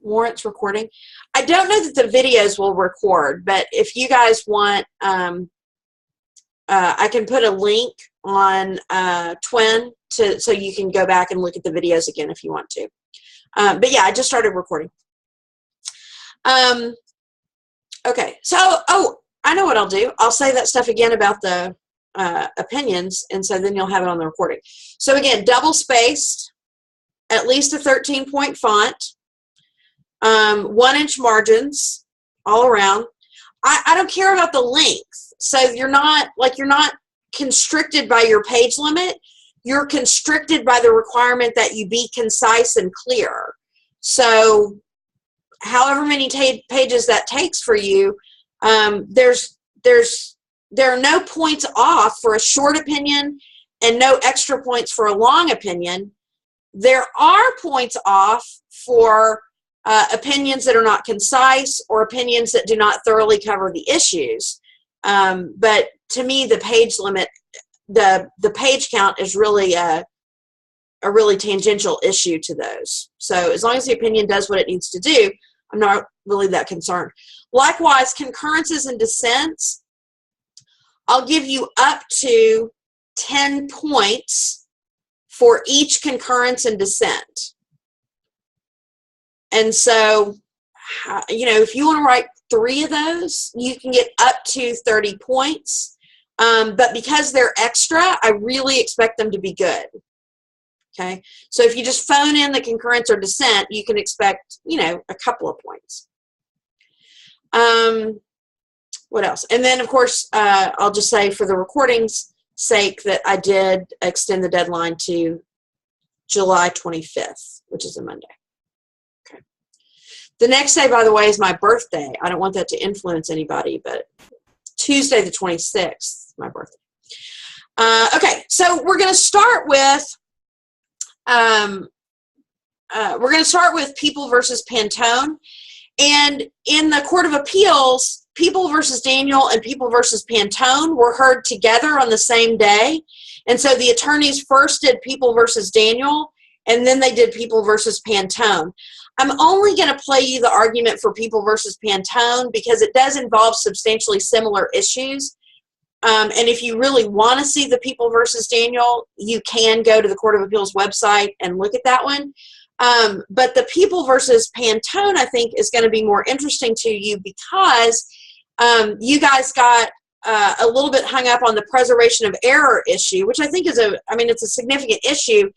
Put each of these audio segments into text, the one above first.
Warrants recording. I don't know that the videos will record, but if you guys want, I can put a link on Twin so you can go back and look at the videos again if you want to. But yeah, I just started recording. Okay, so, oh, I know what I'll do. I'll say that stuff again about the opinions, and so then you'll have it on the recording. So again, double-spaced, at least a 13-point font, 1-inch margins all around. I don't care about the length. So you're not constricted by your page limit. You're constricted by the requirement that you be concise and clear. So however many pages that takes for you, there are no points off for a short opinion and no extra points for a long opinion. There are points off for opinions that are not concise or opinions that do not thoroughly cover the issues. But to me, the page limit, the page count is really a really tangential issue to those. So as long as the opinion does what it needs to do, I'm not really that concerned. Likewise, concurrences and dissents, I'll give you up to 10 points for each concurrence and dissent. And so, you know, if you want to write 3 of those, you can get up to 30 points. But because they're extra, I really expect them to be good. Okay, so if you just phone in the concurrence or dissent, you can expect, you know, a couple of points. What else? And then, of course, I'll just say for the recording's sake that I did extend the deadline to July 25th, which is a Monday. Okay. The next day, by the way, is my birthday. I don't want that to influence anybody, but Tuesday the 26th, my birthday. Okay, so we're going to start with People versus Pantone. And in the Court of Appeals, People versus Daniel and People versus Pantone were heard together on the same day. And so the attorneys first did People versus Daniel, and then they did People versus Pantone. I'm only going to play you the argument for People versus Pantone because it does involve substantially similar issues. And if you really want to see the People versus Daniel, you can go to the Court of Appeals website and look at that one. But the People versus Pantone, I think, is going to be more interesting to you because you guys got a little bit hung up on the preservation of error issue, which I think is it's a significant issue.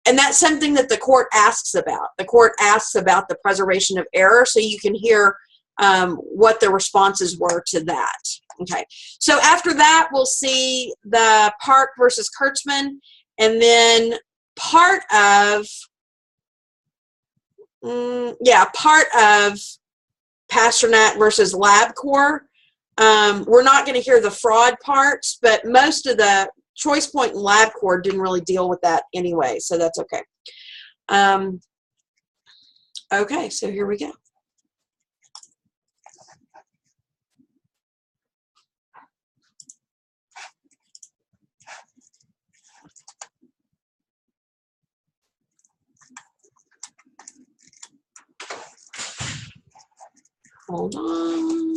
And that's something that the court asks about. The court asks about the preservation of error, so you can hear what the responses were to that. Okay, so after that, we'll see the Park versus Kurtzman, and then part of Pasternak versus LabCorp. We're not going to hear the fraud parts, but most of the Choice Point and LabCorp didn't really deal with that anyway, so that's okay. Okay, so here we go. Hold on.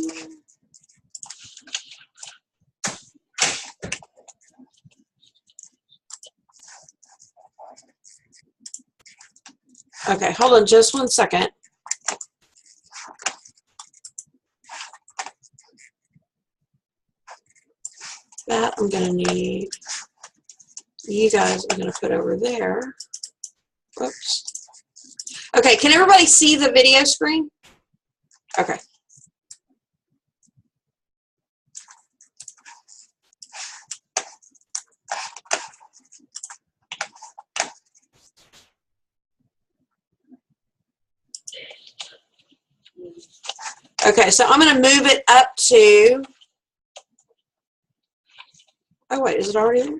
Okay, hold on just 1 second. That I'm going to need. You guys are going to put over there. Whoops. Okay, can everybody see the video screen? Okay. Okay, so I'm going to move it up to, oh wait, is it already there?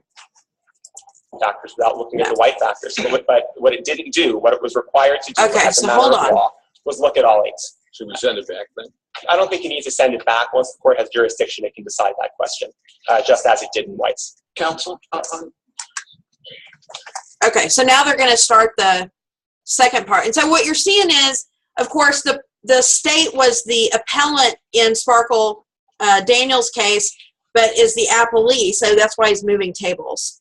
Factors without looking at the white factors. But what it didn't do, what it was required to do as a matter of law, was look at all 8s. Should we send it back then? I don't think you need to send it back. Once the court has jurisdiction, it can decide that question, just as it did in White's. Counsel? Okay, so now they're going to start the second part. And so what you're seeing is of course, the state was the appellant in Sparkle Daniels' case, but is the appellee, so that's why he's moving tables.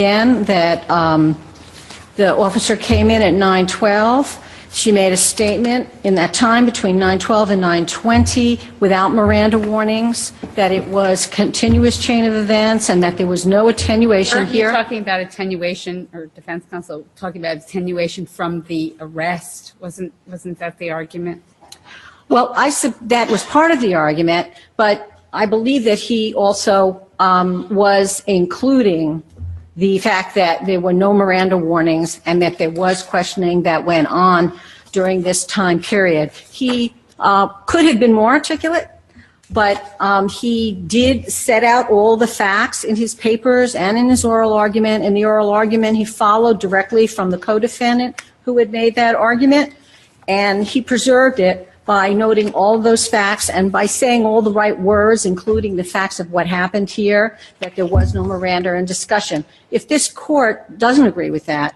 Again, that the officer came in at 9:12. She made a statement in that time between 9:12 and 9:20 without Miranda warnings, that it was continuous chain of events and that there was no attenuation here. Aren't you talking about attenuation, or defense counsel talking about attenuation from the arrest? Wasn't that the argument? Well, that was part of the argument, but I believe that he also was including the fact that there were no Miranda warnings and that there was questioning that went on during this time period. He could have been more articulate, but he did set out all the facts in his papers and in his oral argument. In the oral argument, he followed directly from the co-defendant who had made that argument, and he preserved it by noting all those facts and by saying all the right words, including the facts of what happened here, that there was no Miranda in discussion. If this court doesn't agree with that,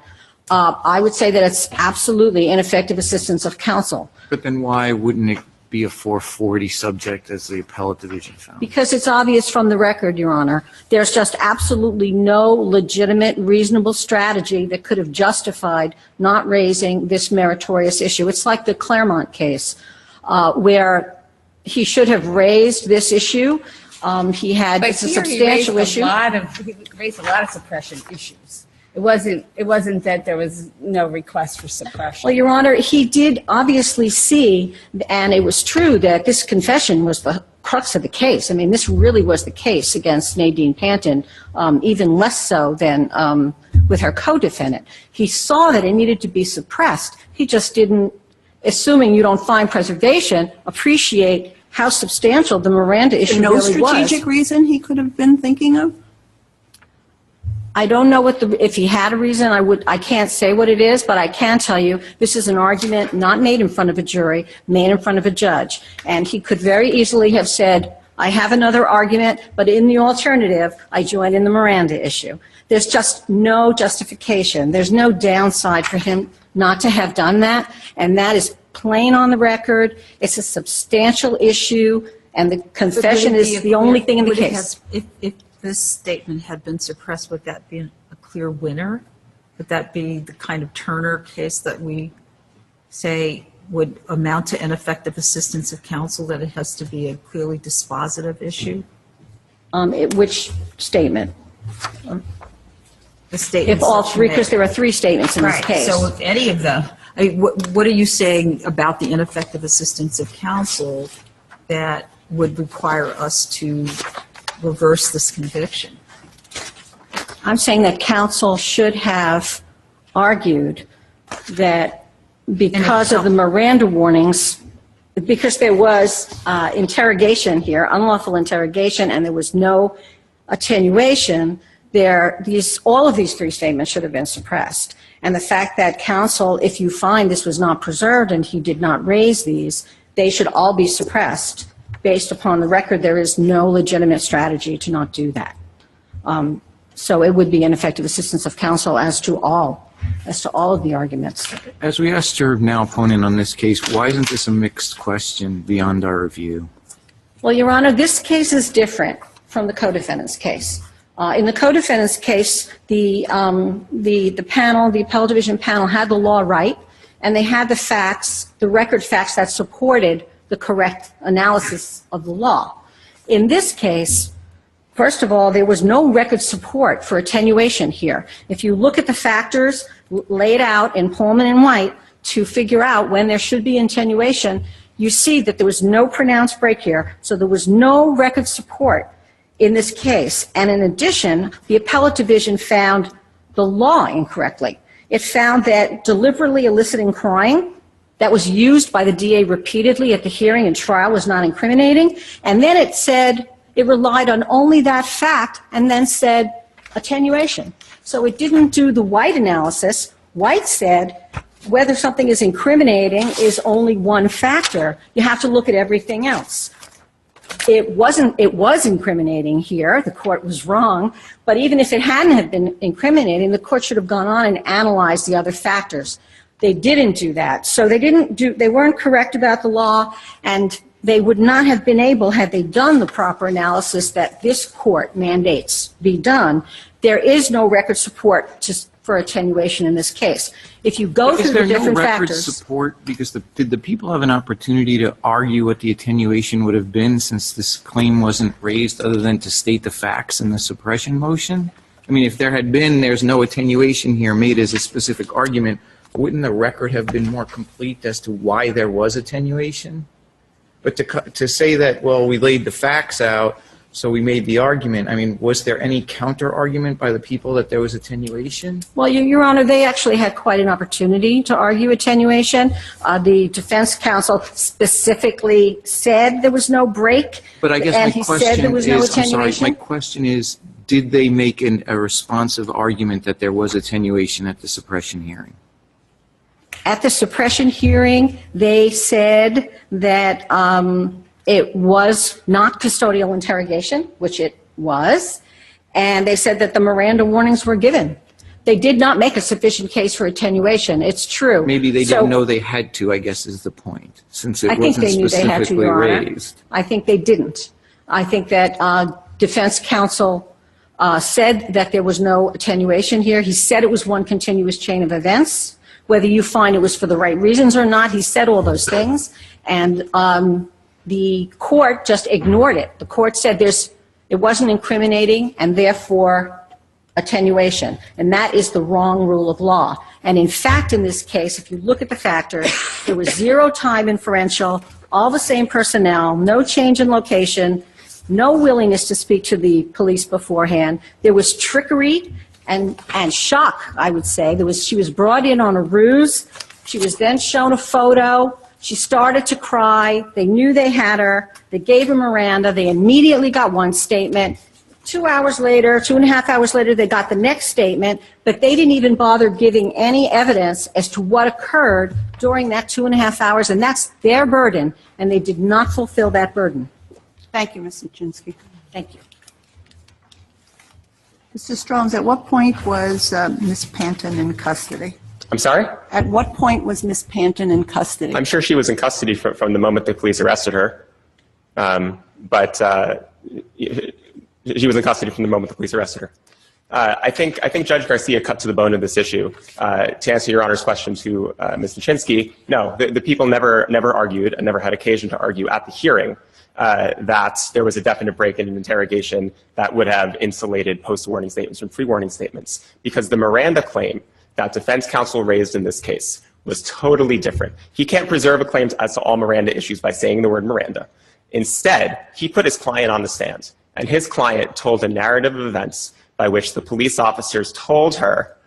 I would say that it's absolutely ineffective assistance of counsel. But then why wouldn't it be a 440 subject as the appellate division found? Because it's obvious from the record, Your Honor. There's just absolutely no legitimate, reasonable strategy that could have justified not raising this meritorious issue. It's like the Claremont case, where he should have raised this issue. He had a substantial issue. He raised a lot of suppression issues. It wasn't that there was no request for suppression. Well, Your Honor, he did obviously see, and it was true, that this confession was the crux of the case. I mean, this really was the case against Nadine Panton, even less so than with her co-defendant. He saw that it needed to be suppressed. He just didn't, assuming you don't find preservation, appreciate how substantial the Miranda issue really was. No strategic reason he could have been thinking of? I don't know if he had a reason. I can't say what it is, but I can tell you this is an argument not made in front of a jury, made in front of a judge. And he could very easily have said, I have another argument, but in the alternative, I join in the Miranda issue. There's just no justification. There's no downside for him not to have done that, and that is plain on the record. It's a substantial issue, and the confession is the only thing in the case. If this statement had been suppressed, would that be a clear winner? Would that be the kind of Turner case that we say would amount to ineffective assistance of counsel, that it has to be a clearly dispositive issue? Which statement? The statement. If all three, because there are three statements in this case. So if any of them, what are you saying about the ineffective assistance of counsel that would require us to reverse this conviction? I'm saying that counsel should have argued that because of the Miranda warnings, because there was interrogation here, unlawful interrogation, and there was no attenuation, all of these three statements should have been suppressed. And the fact that counsel, if you find this was not preserved and he did not raise these, they should all be suppressed. Based upon the record, there is no legitimate strategy to not do that. So it would be ineffective assistance of counsel as to all of the arguments. As we asked your now opponent on this case, why isn't this a mixed question beyond our review? Well, Your Honor, this case is different from the co-defendant's case. In the co-defendant's case, the panel, the appellate division panel, had the law right, and they had the facts, the record facts that supported the correct analysis of the law. In this case, first of all, there was no record support for attenuation here. If you look at the factors laid out in Pullman and White to figure out when there should be attenuation, you see that there was no pronounced break here, so there was no record support in this case. And in addition, the appellate division found the law incorrectly. It found that deliberately eliciting crying that was used by the DA repeatedly at the hearing and trial was not incriminating, and then it said it relied on only that fact and then said attenuation. So it didn't do the White analysis. White said whether something is incriminating is only one factor. You have to look at everything else. It was incriminating here. The court was wrong. But even if it hadn't have been incriminating, the court should have gone on and analyzed the other factors. They didn't do that. So they weren't correct about the law, and they would not have been able, had they done the proper analysis that this court mandates be done. There is no record support for attenuation in this case. If you go through the different factors. Is there no record support because did the people have an opportunity to argue what the attenuation would have been since this claim wasn't raised other than to state the facts in the suppression motion? I mean, if there's no attenuation here made as a specific argument, wouldn't the record have been more complete as to why there was attenuation? But to say that, well, we laid the facts out, so we made the argument, I mean, was there any counter-argument by the people that there was attenuation? Well, Your Honor, they actually had quite an opportunity to argue attenuation. The defense counsel specifically said there was no break, but I guess and he said there was no attenuation. I'm sorry, my question is, did they make a responsive argument that there was attenuation at the suppression hearing? At the suppression hearing, they said that it was not custodial interrogation, which it was, and they said that the Miranda warnings were given. They did not make a sufficient case for attenuation. It's true. Maybe they didn't know they had to, I guess is the point, since it I think wasn't they knew they had to, specifically Your Honor. raised. I think they didn't. I think that defense counsel said that there was no attenuation here. He said it was one continuous chain of events. Whether you find it was for the right reasons or not, he said all those things. And the court just ignored it. The court said it wasn't incriminating and therefore attenuation. And that is the wrong rule of law. And in fact, in this case, if you look at the factors, there was zero time inferential, all the same personnel, no change in location, no willingness to speak to the police beforehand. There was trickery and shock, I would say. She was brought in on a ruse. She was then shown a photo. She started to cry. They knew they had her. They gave her Miranda. They immediately got one statement. 2 hours later, 2.5 hours later, they got the next statement, but they didn't even bother giving any evidence as to what occurred during that 2.5 hours, and that's their burden, and they did not fulfill that burden. Thank you, Ms. Sachinsky. Thank you. Mr. Stroms, at what point was Ms. Panton in custody? I'm sorry? At what point was Ms. Panton in custody? I'm sure she was in custody from the moment the police arrested her. But she was in custody from the moment the police arrested her. I think Judge Garcia cut to the bone of this issue. To answer Your Honor's question to Ms. Sachinsky, no, the people never argued and never had occasion to argue at the hearing that there was a definite break in an interrogation that would have insulated post-warning statements from pre-warning statements, because the Miranda claim that defense counsel raised in this case was totally different. He can't preserve a claim as to all Miranda issues by saying the word Miranda. Instead, he put his client on the stand, and his client told a narrative of events by which the police officers told her,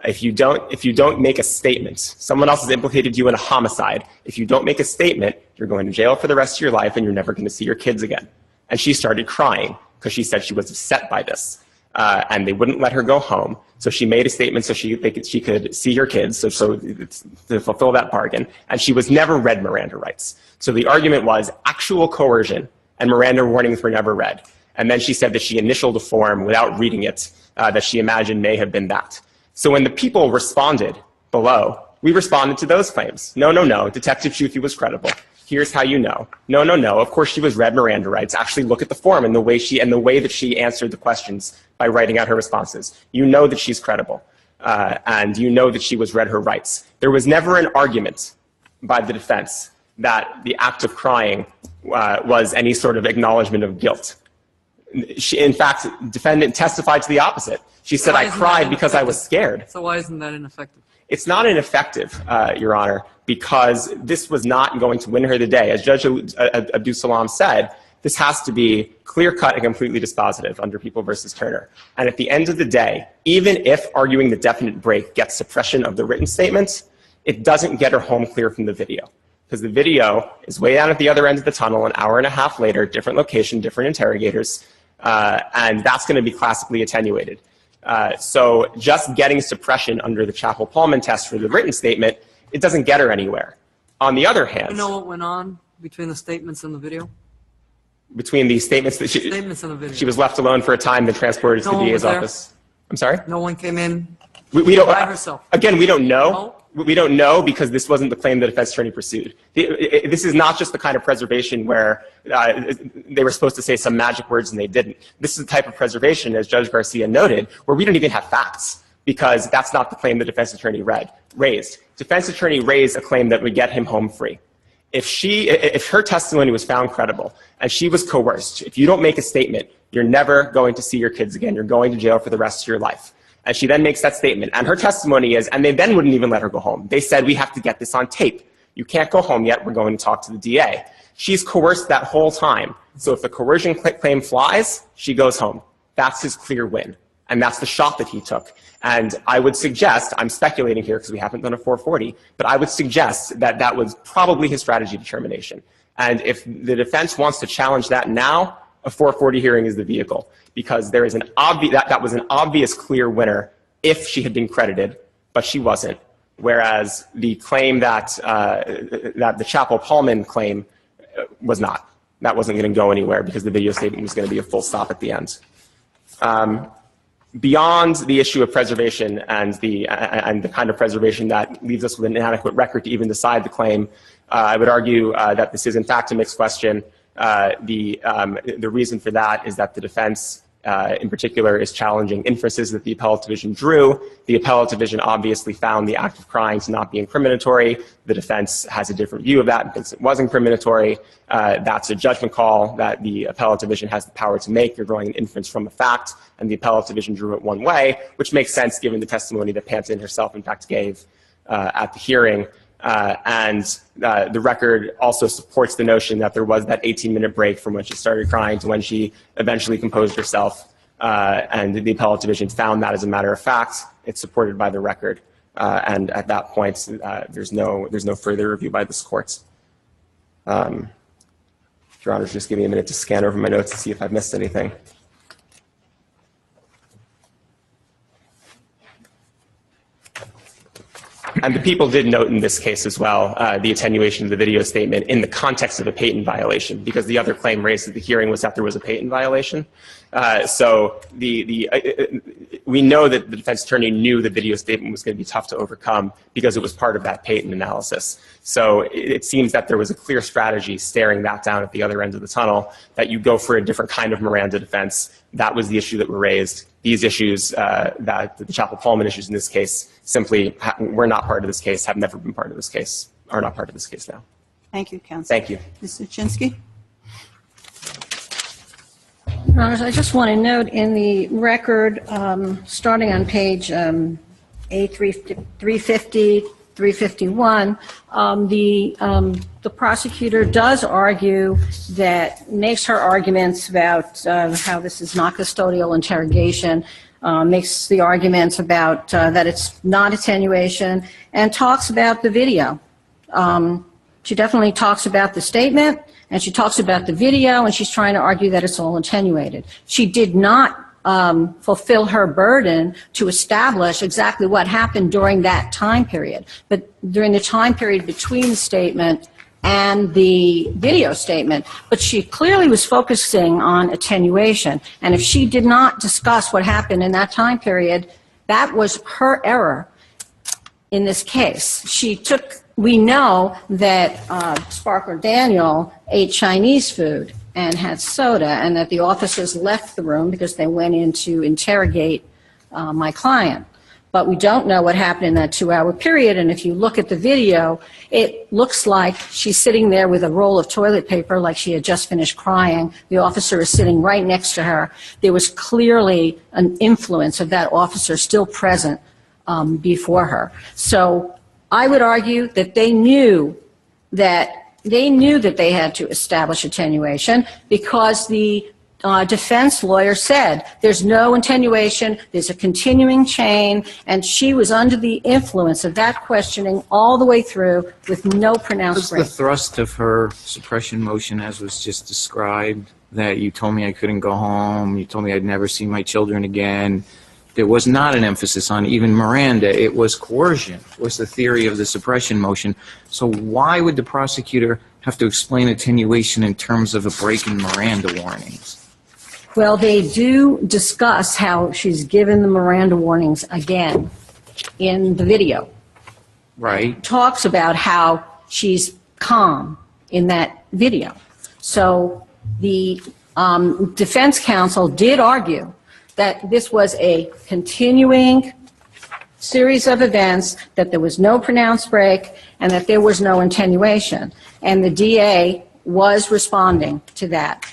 if you don't make a statement, someone else has implicated you in a homicide. If you don't make a statement, you're going to jail for the rest of your life and you're never going to see your kids again. And she started crying because she said she was upset by this. And they wouldn't let her go home. So she made a statement so she could see her kids, so to fulfill that bargain. And she was never read Miranda rights. So the argument was actual coercion and Miranda warnings were never read. And then she said that she initialed a form without reading it, that she imagined may have been that. So when the people responded below, we responded to those claims. No, no, no, Detective Shufi was credible. Here's how you know. No, no, no, of course she was read Miranda rights. Actually look at the form and the way that she answered the questions by writing out her responses. You know that she's credible. And you know that she was read her rights. There was never an argument by the defense that the act of crying was any sort of acknowledgement of guilt. In fact, defendant testified to the opposite. She said, I cried because I was scared. So why isn't that ineffective? It's not ineffective, Your Honor, because this was not going to win her the day. As Judge Abdul Salam said, this has to be clear-cut and completely dispositive under People v. Turner. And at the end of the day, even if arguing the definite break gets suppression of the written statements, it doesn't get her home clear from the video. Because the video is way down at the other end of the tunnel, an hour and a half later, different location, different interrogators, and that's going to be classically attenuated. So just getting suppression under the Chappell-Pullman test for the written statement, it doesn't get her anywhere. On the other hand... You know what went on between the statements and the video? Between the statements that Statements and the video. she was left alone for a time, then transported to the DA's office. I'm sorry? No one came in We don't, by herself. Again, we don't know. No? We don't know because this wasn't the claim the defense attorney pursued. This is not just the kind of preservation where they were supposed to say some magic words and they didn't. This is the type of preservation, as Judge Garcia noted, where we don't even have facts because that's not the claim the defense attorney raised. Defense attorney raised a claim that would get him home free. If her testimony was found credible and she was coerced, if you don't make a statement, you're never going to see your kids again. You're going to jail for the rest of your life. And she then makes that statement. And her testimony is, and they then wouldn't even let her go home. They said, we have to get this on tape. You can't go home yet. We're going to talk to the DA. She's coerced that whole time. So if the coercion claim flies, she goes home. That's his clear win. And that's the shot that he took. And I would suggest, I'm speculating here because we haven't done a 440, but I would suggest that that was probably his strategy determination. And if the defense wants to challenge that now, a 440 hearing is the vehicle. Because there is that was an obvious clear winner if she had been credited, but she wasn't. Whereas the claim that the Chappell-Pullman claim was not. That wasn't going to go anywhere because the video statement was going to be a full stop at the end. Beyond the issue of preservation and the kind of preservation that leaves us with an inadequate record to even decide the claim, I would argue that this is in fact a mixed question. The reason for that is that the defense, in particular, is challenging inferences that the appellate division drew. The appellate division obviously found the act of crying to not be incriminatory. The defense has a different view of that and thinks it was incriminatory. That's a judgment call that the appellate division has the power to make. You're drawing an inference from a fact, and the appellate division drew it one way, which makes sense given the testimony that Panton herself, in fact, gave at the hearing. The record also supports the notion that there was that 18-minute break from when she started crying to when she eventually composed herself. And the appellate division found that as a matter of fact. It's supported by the record. And at that point, there's no further review by this court. Your Honor, just give me a minute to scan over my notes to see if I've missed anything. And the people did note in this case as well the attenuation of the video statement in the context of a patent violation, because the other claim raised at the hearing was that there was a patent violation. So we know that the defense attorney knew the video statement was going to be tough to overcome because it was part of that patent analysis. So it seems that there was a clear strategy staring that down at the other end of the tunnel, that you go for a different kind of Miranda defense. That was the issue that were raised. These issues, that the Chappell-Pullman issues in this case, simply were not part of this case, have never been part of this case, are not part of this case now. Thank you, counsel. Thank you. Mr. Chinsky? Your Honors, I just want to note in the record, starting on page A350, 351, the prosecutor does argue that, makes her arguments about how this is not custodial interrogation, makes the arguments about that it's not attenuation, and talks about the video. She definitely talks about the statement, and she talks about the video, and she's trying to argue that it's all attenuated. She did not fulfill her burden to establish exactly what happened during that time period. But during the time period between the statement and the video statement, but she clearly was focusing on attenuation. And if she did not discuss what happened in that time period, that was her error in this case. We know that Sparkler Daniel ate Chinese food and had soda, and that the officers left the room because they went in to interrogate my client. But we don't know what happened in that 2-hour period, and if you look at the video, it looks like she's sitting there with a roll of toilet paper like she had just finished crying. The officer is sitting right next to her. There was clearly an influence of that officer still present before her. So I would argue that they knew that they had to establish attenuation because the defense lawyer said there's no attenuation, there's a continuing chain, and she was under the influence of that questioning all the way through with no pronounced break. What's the thrust of her suppression motion as was just described, that you told me I couldn't go home, you told me I'd never see my children again? There was not an emphasis on even Miranda. It was coercion, was the theory of the suppression motion. So why would the prosecutor have to explain attenuation in terms of a break in Miranda warnings? Well, they do discuss how she's given the Miranda warnings again in the video. Right. Talks about how she's calm in that video. So the defense counsel did argue that this was a continuing series of events, that there was no pronounced break, and that there was no attenuation. And the DA was responding to that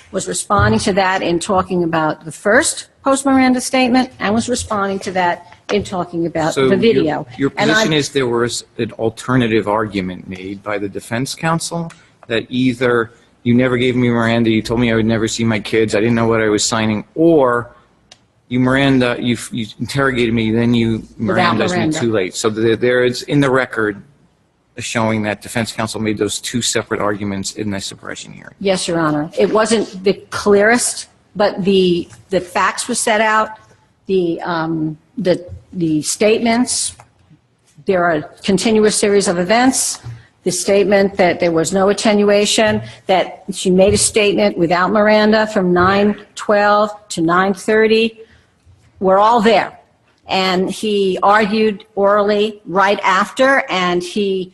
in talking about the first post-Miranda statement, and was responding to that in talking about the video. Your position is there was an alternative argument made by the defense counsel that either you never gave me Miranda, you told me I would never see my kids, I didn't know what I was signing, or you interrogated me, then you Miranda's me too late. So there is in the record showing that defense counsel made those two separate arguments in the suppression hearing. Yes, Your Honor. It wasn't the clearest, but the facts were set out, the statements, there are a continuous series of events, the statement that there was no attenuation, that she made a statement without Miranda from 9:12 to 9:30. We're all there. And he argued orally right after, and he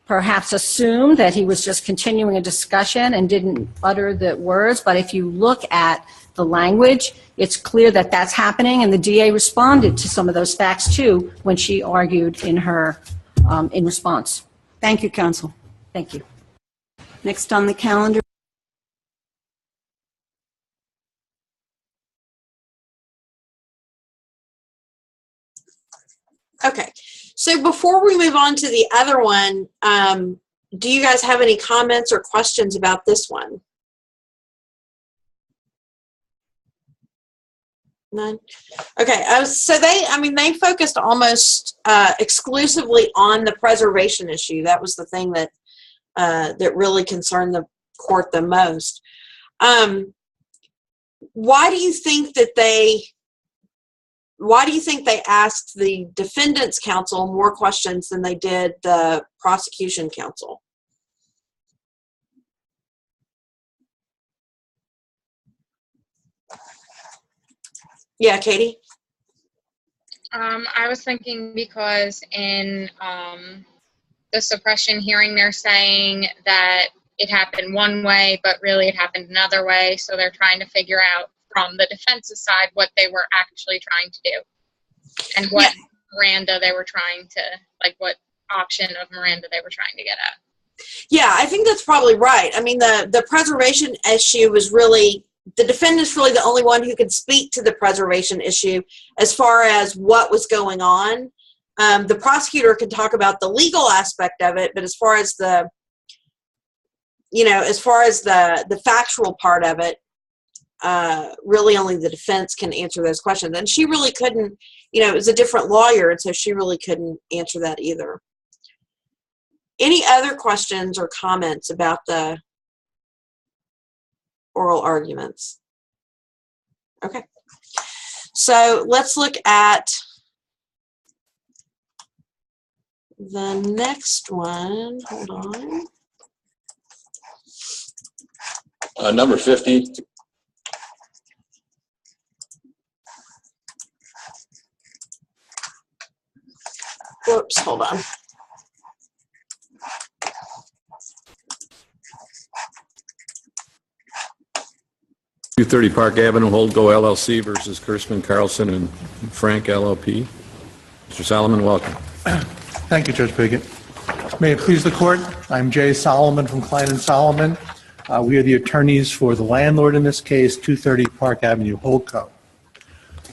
perhaps assumed that he was just continuing a discussion and didn't utter the words. But if you look at the language, it's clear that that's happening, and the DA responded to some of those facts too when she argued in her in response. Thank you, counsel. Thank you. Next on the calendar. Okay, so before we move on to the other one, do you guys have any comments or questions about this one? None? Okay, so they focused almost exclusively on the preservation issue. That was the thing that that really concerned the court the most. Why do you think they asked the defendant's counsel more questions than they did the prosecution counsel? Yeah, Katie? I was thinking because in the suppression hearing, they're saying that it happened one way, but really it happened another way. So they're trying to figure out from the defense's side what they were actually trying to do and what Miranda they were trying to, like what option of Miranda they were trying to get at. Yeah, I think that's probably right. I mean, the preservation issue was really, the defendant's really the only one who could speak to the preservation issue as far as what was going on. The prosecutor could talk about the legal aspect of it, but as far as the factual part of it, really only the defense can answer those questions. And she really couldn't, it was a different lawyer, and so she really couldn't answer that either. Any other questions or comments about the oral arguments? Okay. So let's look at the next one. Hold on. Number 50. Whoops, hold on. .230 Park Avenue, Holdco LLC versus Kurtzman, Carlson, and Frank LLP. Mr. Solomon, welcome. Thank you, Judge Piggott. May it please the court, I'm Jay Solomon from Klein & Solomon. We are the attorneys for the landlord in this case, 230 Park Avenue, Holdco.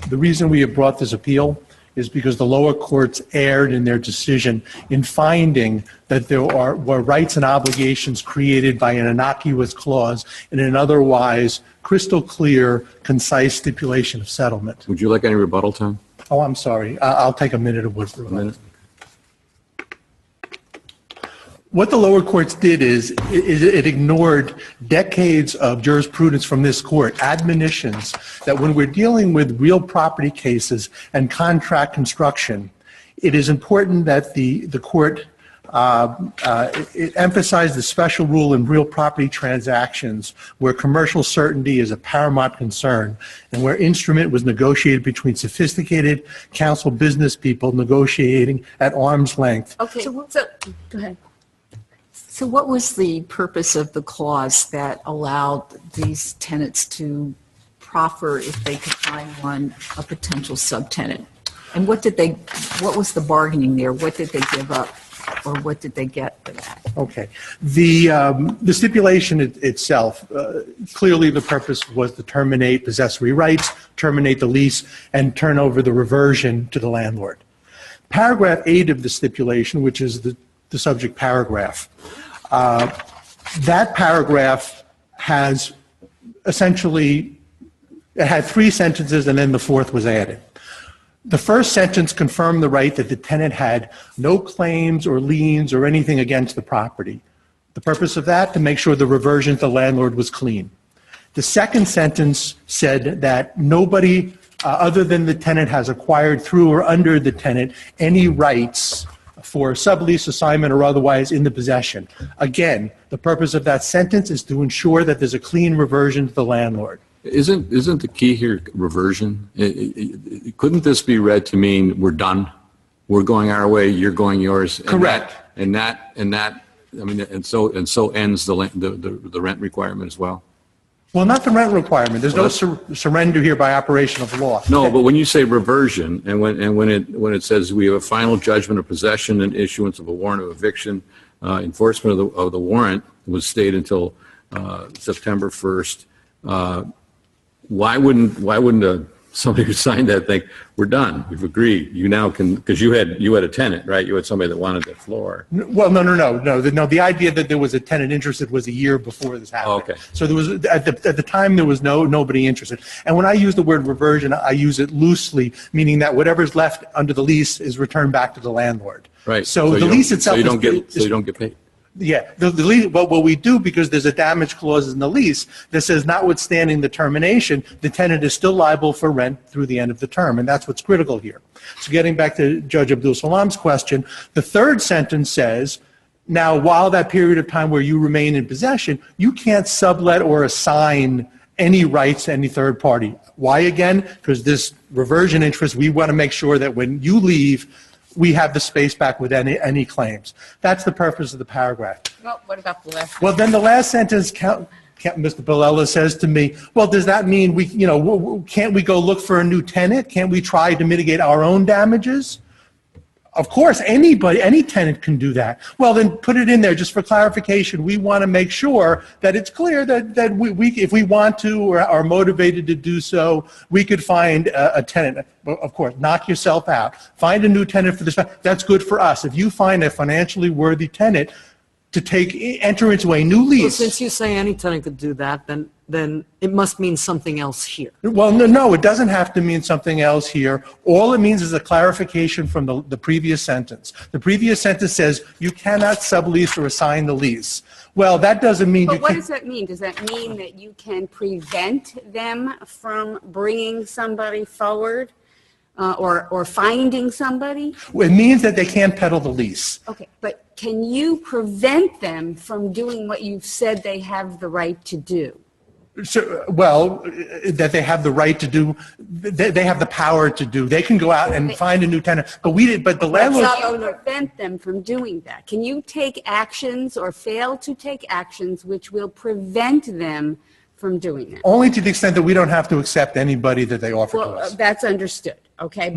The reason we have brought this appeal is because the lower courts erred in their decision in finding that there were rights and obligations created by an innocuous clause in an otherwise crystal clear, concise stipulation of settlement. Would you like any rebuttal time? Oh, I'm sorry. I'll take a minute of rebuttal. A minute. What the lower courts did is it ignored decades of jurisprudence from this court, admonitions that when we're dealing with real property cases and contract construction, it is important that the court it emphasized the special rule in real property transactions where commercial certainty is a paramount concern and where instrument was negotiated between sophisticated counsel business people negotiating at arm's length. Okay, so Go ahead. So what was the purpose of the clause that allowed these tenants to proffer, if they could find one, a potential subtenant? And what was the bargaining there? What did they give up, or what did they get for that? Okay. The stipulation itself, clearly the purpose was to terminate possessory rights, terminate the lease, and turn over the reversion to the landlord. Paragraph 8 of the stipulation, which is the subject paragraph, that paragraph has essentially, it had 3 sentences and then the 4th was added. The first sentence confirmed the right that the tenant had no claims or liens or anything against the property. The purpose of that, to make sure the reversion to the landlord was clean. The second sentence said that nobody other than the tenant has acquired through or under the tenant any rights for sublease, assignment, or otherwise in the possession. Again, the purpose of that sentence is to ensure that there's a clean reversion to the landlord. Isn't the key here reversion? Couldn't this be read to mean we're done? We're going our way, you're going yours. Correct. And so ends the rent requirement as well. Well, not the rent requirement. There's no surrender here by operation of law. No, but when you say reversion, and when it says we have a final judgment of possession and issuance of a warrant of eviction, enforcement of the warrant was stayed until September 1st. Why wouldn't somebody who signed that think we're done? We've agreed. You now can, because you had a tenant, right? You had somebody that wanted that floor. Well, no. The idea that there was a tenant interested was a year before this happened. Oh, okay. So there was at the time there was nobody interested. And when I use the word reversion, I use it loosely, meaning that whatever's left under the lease is returned back to the landlord. Right. So the lease itself. So you don't get paid. Yeah, the lease, what we do, because there's a damage clause in the lease that says notwithstanding the termination, the tenant is still liable for rent through the end of the term, and that's what's critical here. So getting back to Judge Abdul Salam's question, the third sentence says, now while that period of time where you remain in possession, you can't sublet or assign any rights to any third party. Why again? Because this reversion interest, we want to make sure that when you leave, we have the space back with any claims. That's the purpose of the paragraph. Well, what about the last? Well, then the last sentence, Mr. Bilella says to me, well, does that mean can't we go look for a new tenant? Can't we try to mitigate our own damages? Of course, any tenant can do that. Well, then put it in there just for clarification. We want to make sure that it's clear that we if we want to or are motivated to do so, we could find a tenant. Of course, knock yourself out. Find a new tenant for this. That's good for us. If you find a financially worthy tenant to enter into a new lease. So since you say any tenant could do that, then it must mean something else here. Well, no, it doesn't have to mean something else here. All it means is a clarification from the previous sentence. The previous sentence says you cannot sublease or assign the lease. Well, that doesn't mean But what does that mean? Does that mean that you can prevent them from bringing somebody forward or finding somebody? It means that they can't peddle the lease. Okay, but can you prevent them from doing what you've said they have the right to do? So, well, that they have the right to do, they have the power to do. They can go out and find a new tenant, but we did. But the landlord. Can you prevent them from doing that? Can you take actions or fail to take actions which will prevent them from doing that? Only to the extent that we don't have to accept anybody that they offer to Well, us. that's understood. Okay,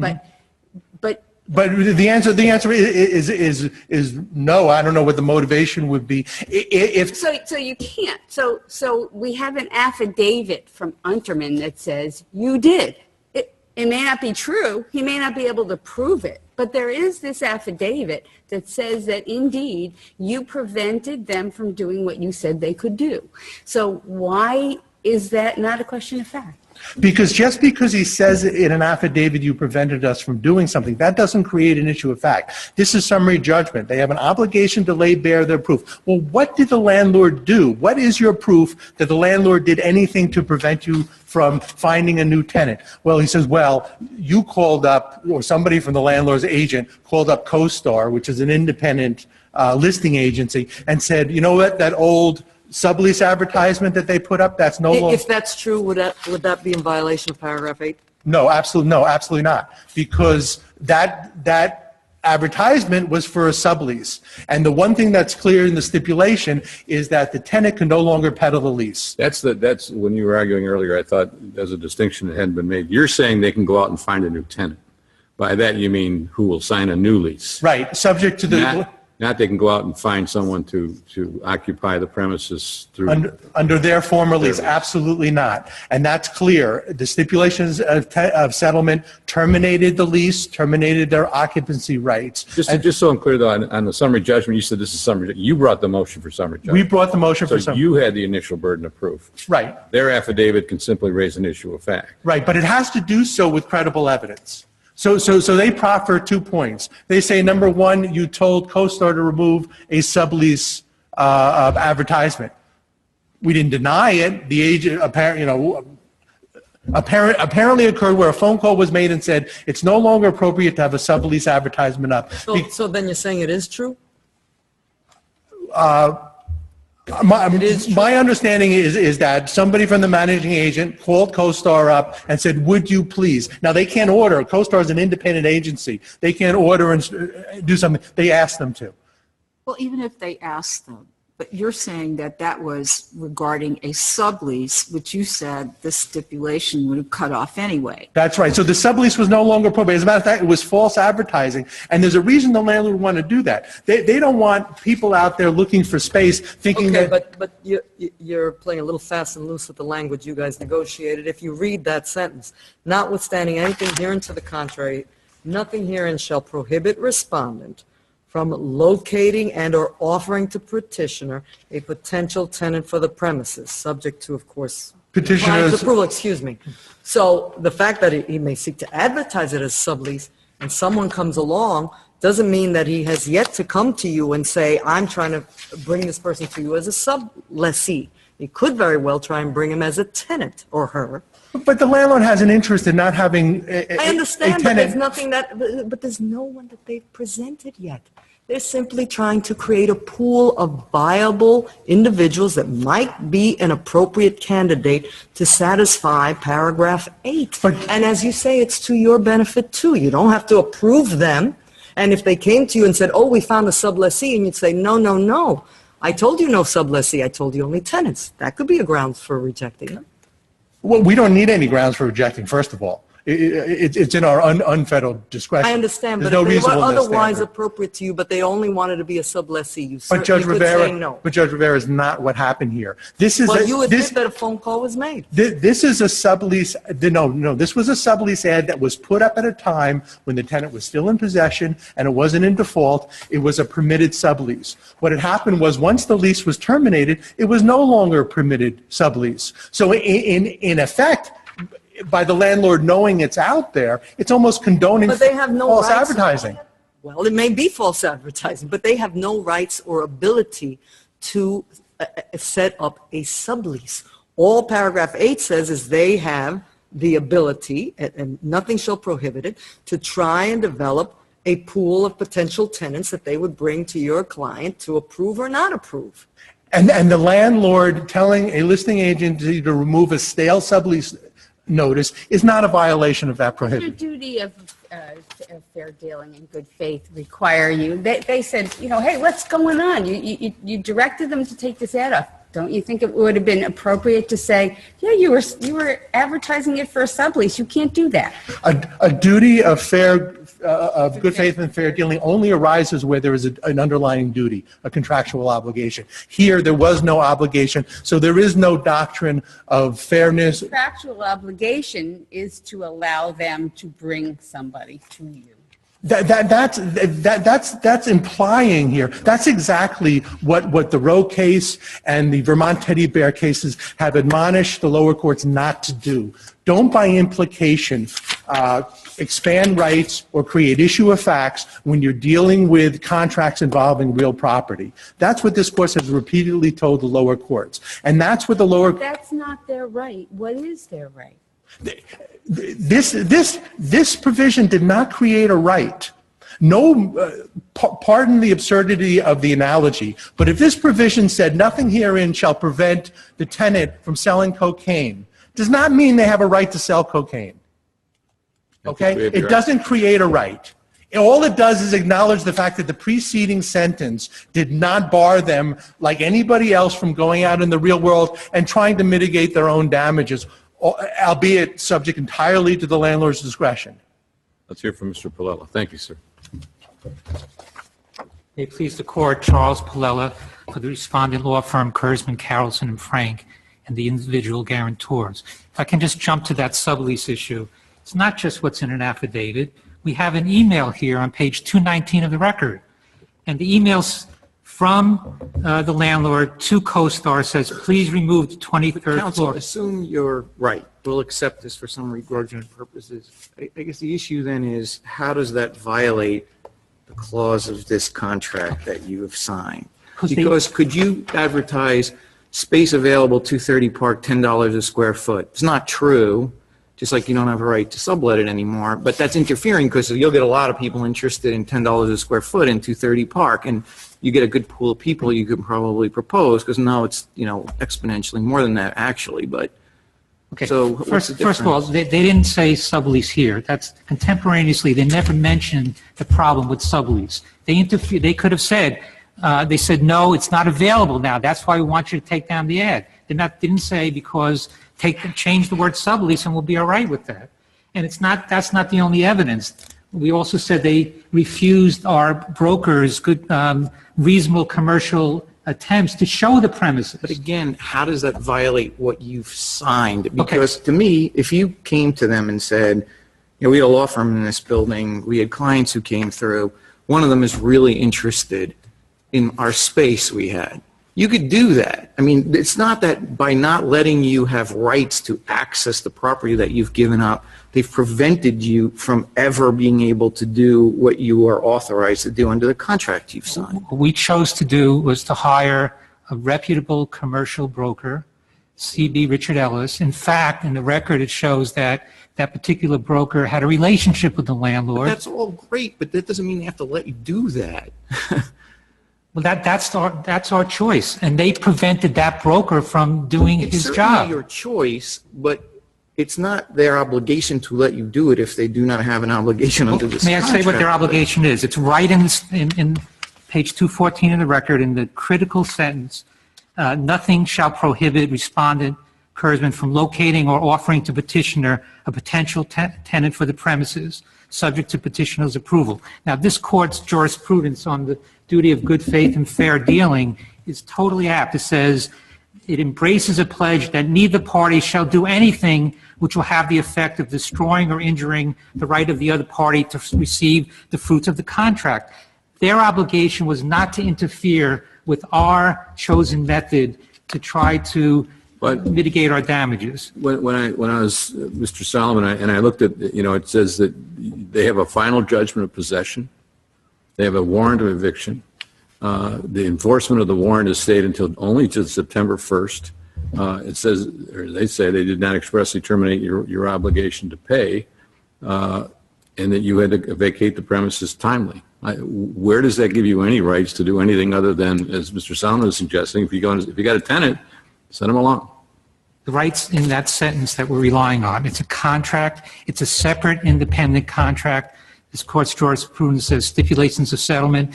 but the answer is no. I don't know what the motivation would be. So you can't. So we have an affidavit from Unterman that says you did. It may not be true. He may not be able to prove it. But there is this affidavit that says that indeed you prevented them from doing what you said they could do. So why is that not a question of fact? Because just because he says in an affidavit you prevented us from doing something, that doesn't create an issue of fact. This is summary judgment. They have an obligation to lay bare their proof. Well, what did the landlord do? What is your proof that the landlord did anything to prevent you from finding a new tenant? Well, he says, well, you called up, or somebody from the landlord's agent called up CoStar, which is an independent listing agency, and said, you know what, that old sublease advertisement that they put up, that's no longer. If that's true, would that be in violation of paragraph 8? No, absolutely not. Because that advertisement was for a sublease. And the one thing that's clear in the stipulation is that the tenant can no longer peddle the lease. That's when you were arguing earlier, I thought there's a distinction that hadn't been made. You're saying they can go out and find a new tenant. By that you mean who will sign a new lease. Right, subject to the... Not they can go out and find someone to occupy the premises through... Under their former lease, absolutely not. And that's clear. The stipulations of settlement terminated the lease, terminated their occupancy rights. Just so I'm clear, though, on the summary judgment, you said this is summary judgment. You brought the motion for summary judgment. We brought the motion for summary. So you had the initial burden of proof. Right. Their affidavit can simply raise an issue of fact. Right, but it has to do so with credible evidence. So they proffer 2 points. They say, number one, you told CoStar to remove a sublease advertisement. We didn't deny it. The agent apparently occurred where a phone call was made and said it's no longer appropriate to have a sublease advertisement up. So then you're saying it is true? My understanding is that somebody from the managing agent called CoStar up and said, would you please? Now, they can't order. CoStar is an independent agency. They can't order and do something. They asked them to. Well, even if they asked them, but you're saying that that was regarding a sublease, which you said the stipulation would have cut off anyway. That's right. So the sublease was no longer appropriate. As a matter of fact, it was false advertising. And there's a reason the landlord would want to do that. They don't want people out there looking for space thinking that... But you're playing a little fast and loose with the language you guys negotiated. If you read that sentence, notwithstanding anything herein to the contrary, nothing herein shall prohibit respondent from locating and or offering to petitioner a potential tenant for the premises, subject to, of course, petitioner's approval. Excuse me. So the fact that he may seek to advertise it as sublease and someone comes along doesn't mean that he has yet to come to you and say, I'm trying to bring this person to you as a sublessee. He could very well try and bring him as a tenant or her. But the landlord has an interest in not having I understand, but there's nothing but there's no one that they've presented yet. They're simply trying to create a pool of viable individuals that might be an appropriate candidate to satisfy paragraph 8. And as you say, it's to your benefit too. You don't have to approve them. And if they came to you and said, oh, we found a sublessee, and you'd say, no, no, no. I told you no sublessee. I told you only tenants. That could be a grounds for rejecting them. Well, we don't need any grounds for rejecting, first of all. It's in our unfettered discretion. I understand, There's but no if they were reasonableness otherwise standard. appropriate to you, but they only wanted to be a sublessee, you But Judge certainly could say Rivera, no. but Judge Rivera is not what happened here. This is Well, you admit that a phone call was made. This is a sublease. No. This was a sublease ad that was put up at a time when the tenant was still in possession and it wasn't in default. It was a permitted sublease. What had happened was once the lease was terminated, it was no longer a permitted sublease. So in effect, by the landlord knowing it's out there, it's almost condoning But they have no false rights. advertising. Well, it may be false advertising, but they have no rights or ability to set up a sublease. All paragraph 8 says is they have the ability, and nothing shall prohibit it, to try and develop a pool of potential tenants that they would bring to your client to approve or not approve. And the landlord telling a listing agent to remove a stale sublease notice is not a violation of that prohibition. Your duty of fair dealing and good faith require you. They said, hey, what's going on? You directed them to take this ad off. Don't you think it would have been appropriate to say, yeah, you were advertising it for a sublease. You can't do that. A duty of good faith and fair dealing only arises where there is an underlying duty, a contractual obligation. Here, there was no obligation, so there is no doctrine of fairness. The contractual obligation is to allow them to bring somebody to you. That's implying here. That's exactly what the Roe case and the Vermont teddy bear cases have admonished the lower courts not to do. Don't, by implication, expand rights or create issue of facts when you're dealing with contracts involving real property. That's what this court has repeatedly told the lower courts. And that's what the lower... That's not their right. What is their right? This provision did not create a right. No, pardon the absurdity of the analogy, but if this provision said nothing herein shall prevent the tenant from selling cocaine, does not mean they have a right to sell cocaine. Okay? It doesn't create a right. All it does is acknowledge the fact that the preceding sentence did not bar them, like anybody else, from going out in the real world and trying to mitigate their own damages, albeit subject entirely to the landlord's discretion. Let's hear from Mr. Palella. Thank you, sir. May it please the court, Charles Palella for the respondent law firm Kurzman, Carlson, and Frank, and the individual guarantors. If I can just jump to that sublease issue, it's not just what's in an affidavit. We have an email here on page 219 of the record, and the email's from the landlord to CoStar says, please remove the 23rd Counsel, floor. assume you're right. We'll accept this for summary judgment purposes. I guess the issue then is, how does that violate the clause of this contract that you have signed? Because could you advertise space available 230 Park, $10 a square foot? It's not true, just like you don't have a right to sublet it anymore, but that's interfering because you'll get a lot of people interested in $10 a square foot in 230 Park, and you get a good pool of people you could probably propose, because now it's, exponentially more than that actually, but Okay. So first of all, they didn't say sublease here. That's contemporaneously. They never mentioned the problem with sublease. They could have said, they said, no, it's not available now. That's why we want you to take down the ad. They didn't say because change the word sublease and we'll be all right with that. And that's not the only evidence. We also said they refused our brokers reasonable commercial attempts to show the premises. But again, how does that violate what you've signed? Because to me, if you came to them and said, we had a law firm in this building, we had clients who came through, one of them is really interested in our space we had. You could do that. I mean, it's not that by not letting you have rights to access the property that you've given up, they've prevented you from ever being able to do what you are authorized to do under the contract you've signed. What we chose to do was to hire a reputable commercial broker, CB Richard Ellis. In fact, in the record, it shows that that particular broker had a relationship with the landlord. But that's all great, but that doesn't mean they have to let you do that. Well, that's our choice, and they prevented that broker from doing his job. It's certainly your choice, but it's not their obligation to let you do it if they do not have an obligation under this contract. May I say what their obligation is? It's right in page 214 of the record in the critical sentence. Nothing shall prohibit respondent Kurzman from locating or offering to petitioner a potential tenant for the premises, subject to petitioner's approval. Now, this court's jurisprudence on the duty of good faith and fair dealing is totally apt. It says it embraces a pledge that neither party shall do anything which will have the effect of destroying or injuring the right of the other party to receive the fruits of the contract. Their obligation was not to interfere with our chosen method to try to mitigate our damages. When I was Mr. Solomon, and I looked at, it says that they have a final judgment of possession. They have a warrant of eviction. The enforcement of the warrant is stayed only till September 1st. It says, or they say, they did not expressly terminate your obligation to pay. and that you had to vacate the premises timely. Where does that give you any rights to do anything other than, as Mr. Salmon is suggesting, if you got a tenant, send them along? The rights in that sentence that we're relying on, it's a contract, it's a separate independent contract. This court's jurisprudence says stipulations of settlement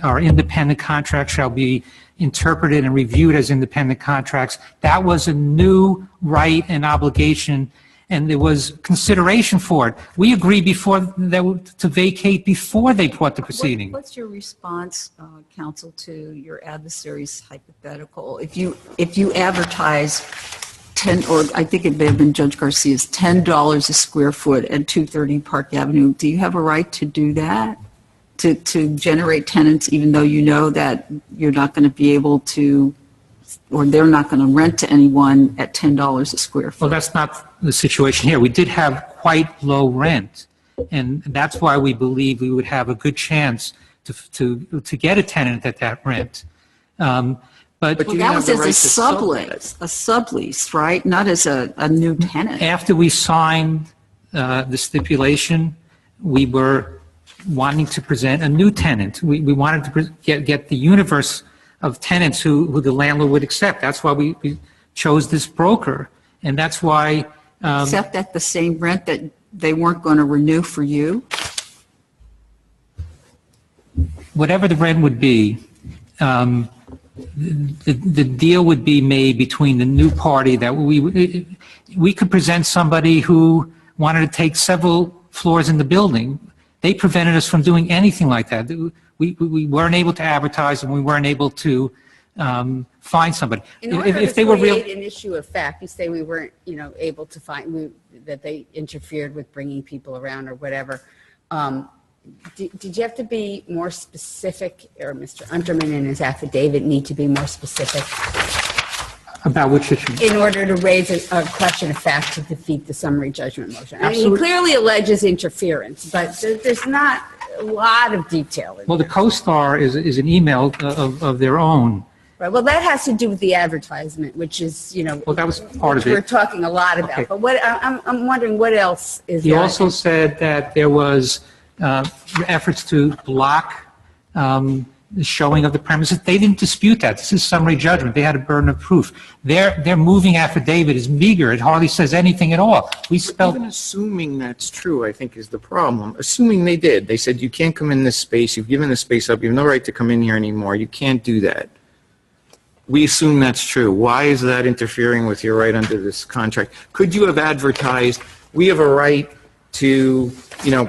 or independent contracts shall be interpreted and reviewed as independent contracts. That was a new right and obligation, and there was consideration for it. We agreed to vacate before they brought the proceeding. What's your response, counsel, to your adversary's hypothetical? If you advertise or I think it may have been Judge Garcia's, $10 a square foot at 230 Park Avenue, do you have a right to do that? To generate tenants, even though you know that you're not going to be able to, or they're not going to rent to anyone at $10 a square foot? Well, that's not the situation here. We did have quite low rent, and that's why we believe we would have a good chance to get a tenant at that rent. But that was as a sublease, right? Not as a new tenant. After we signed the stipulation, we were wanting to present a new tenant. We wanted to get the universe of tenants who the landlord would accept. That's why we chose this broker, and that's why. Except at the same rent that they weren't going to renew for you? Whatever the rent would be, the deal would be made between the new party that we could present somebody who wanted to take several floors in the building. They prevented us from doing anything like that. We weren't able to advertise, and we weren't able to find somebody. In order to create an issue of fact, you say we weren't, able to find that they interfered with bringing people around or whatever. Did you have to be more specific, or Mr. Unterman in his affidavit need to be more specific? About which issue? In order to raise a question of fact to defeat the summary judgment motion. I mean, he clearly alleges interference, but there's not a lot of detail in Well, the CoStar is an email of their own. Right. Well, that has to do with the advertisement, which is, Well, that was part of it. We're talking a lot about. Okay. But what I'm wondering, what else is there? He also said that there was efforts to block the showing of the premises. They didn't dispute that. This is summary judgment. They had a burden of proof. Their moving affidavit is meager. It hardly says anything at all. Even assuming that's true, I think, is the problem. Assuming they did. They said, you can't come in this space. You've given the space up. You have no right to come in here anymore. You can't do that. We assume that's true. Why is that interfering with your right under this contract? Could you have advertised, we have a right to,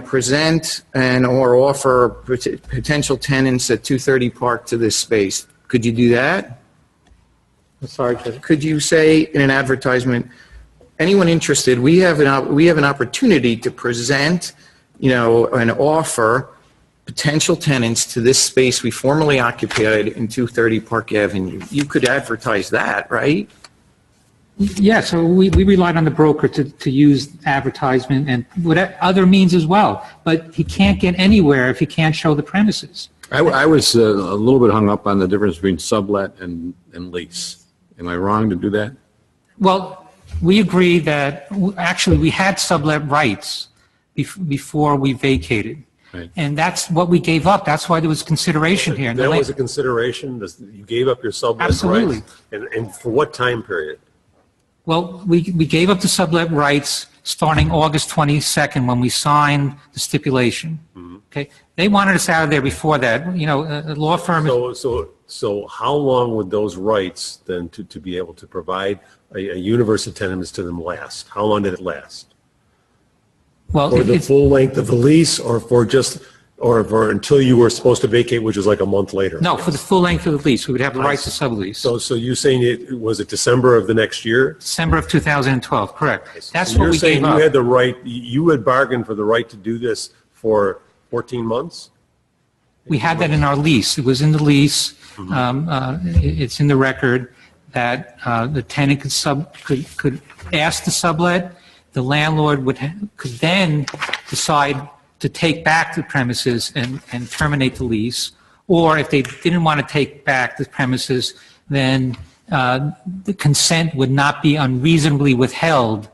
present or offer potential tenants at 230 Park to this space? Could you do that? I'm sorry, Judge. Could you say in an advertisement, anyone interested, we have an opportunity to present, and offer potential tenants to this space we formerly occupied in 230 Park Avenue. You could advertise that, right? Yeah, so we relied on the broker to use advertisement and other means as well. But he can't get anywhere if he can't show the premises. I was a little bit hung up on the difference between sublet and lease. Am I wrong to do that? Well, we agreed that actually we had sublet rights before we vacated. Right. And that's what we gave up. That's why there was consideration here. That was a consideration? You gave up your sublet Absolutely. rights? And for what time period? Well, we gave up the sublet rights starting August 22nd when we signed the stipulation. Mm-hmm. Okay, they wanted us out of there before that. A law firm. So how long would those rights then to be able to provide a universe of tenants to them last? How long did it last? Well, for the full length of the lease, or for until you were supposed to vacate, which was like a month later? No, for the full length of the lease, we would have the rights to sublease. So you're saying was it December of the next year? December of 2012, correct. That's so what we gave up. You had the right. You had bargained for the right to do this for 14 months. We had that in our lease. It was in the lease. Mm-hmm. It's in the record that the tenant could ask to sublet. The landlord could then decide to take back the premises and terminate the lease, or if they didn't want to take back the premises, then the consent would not be unreasonably withheld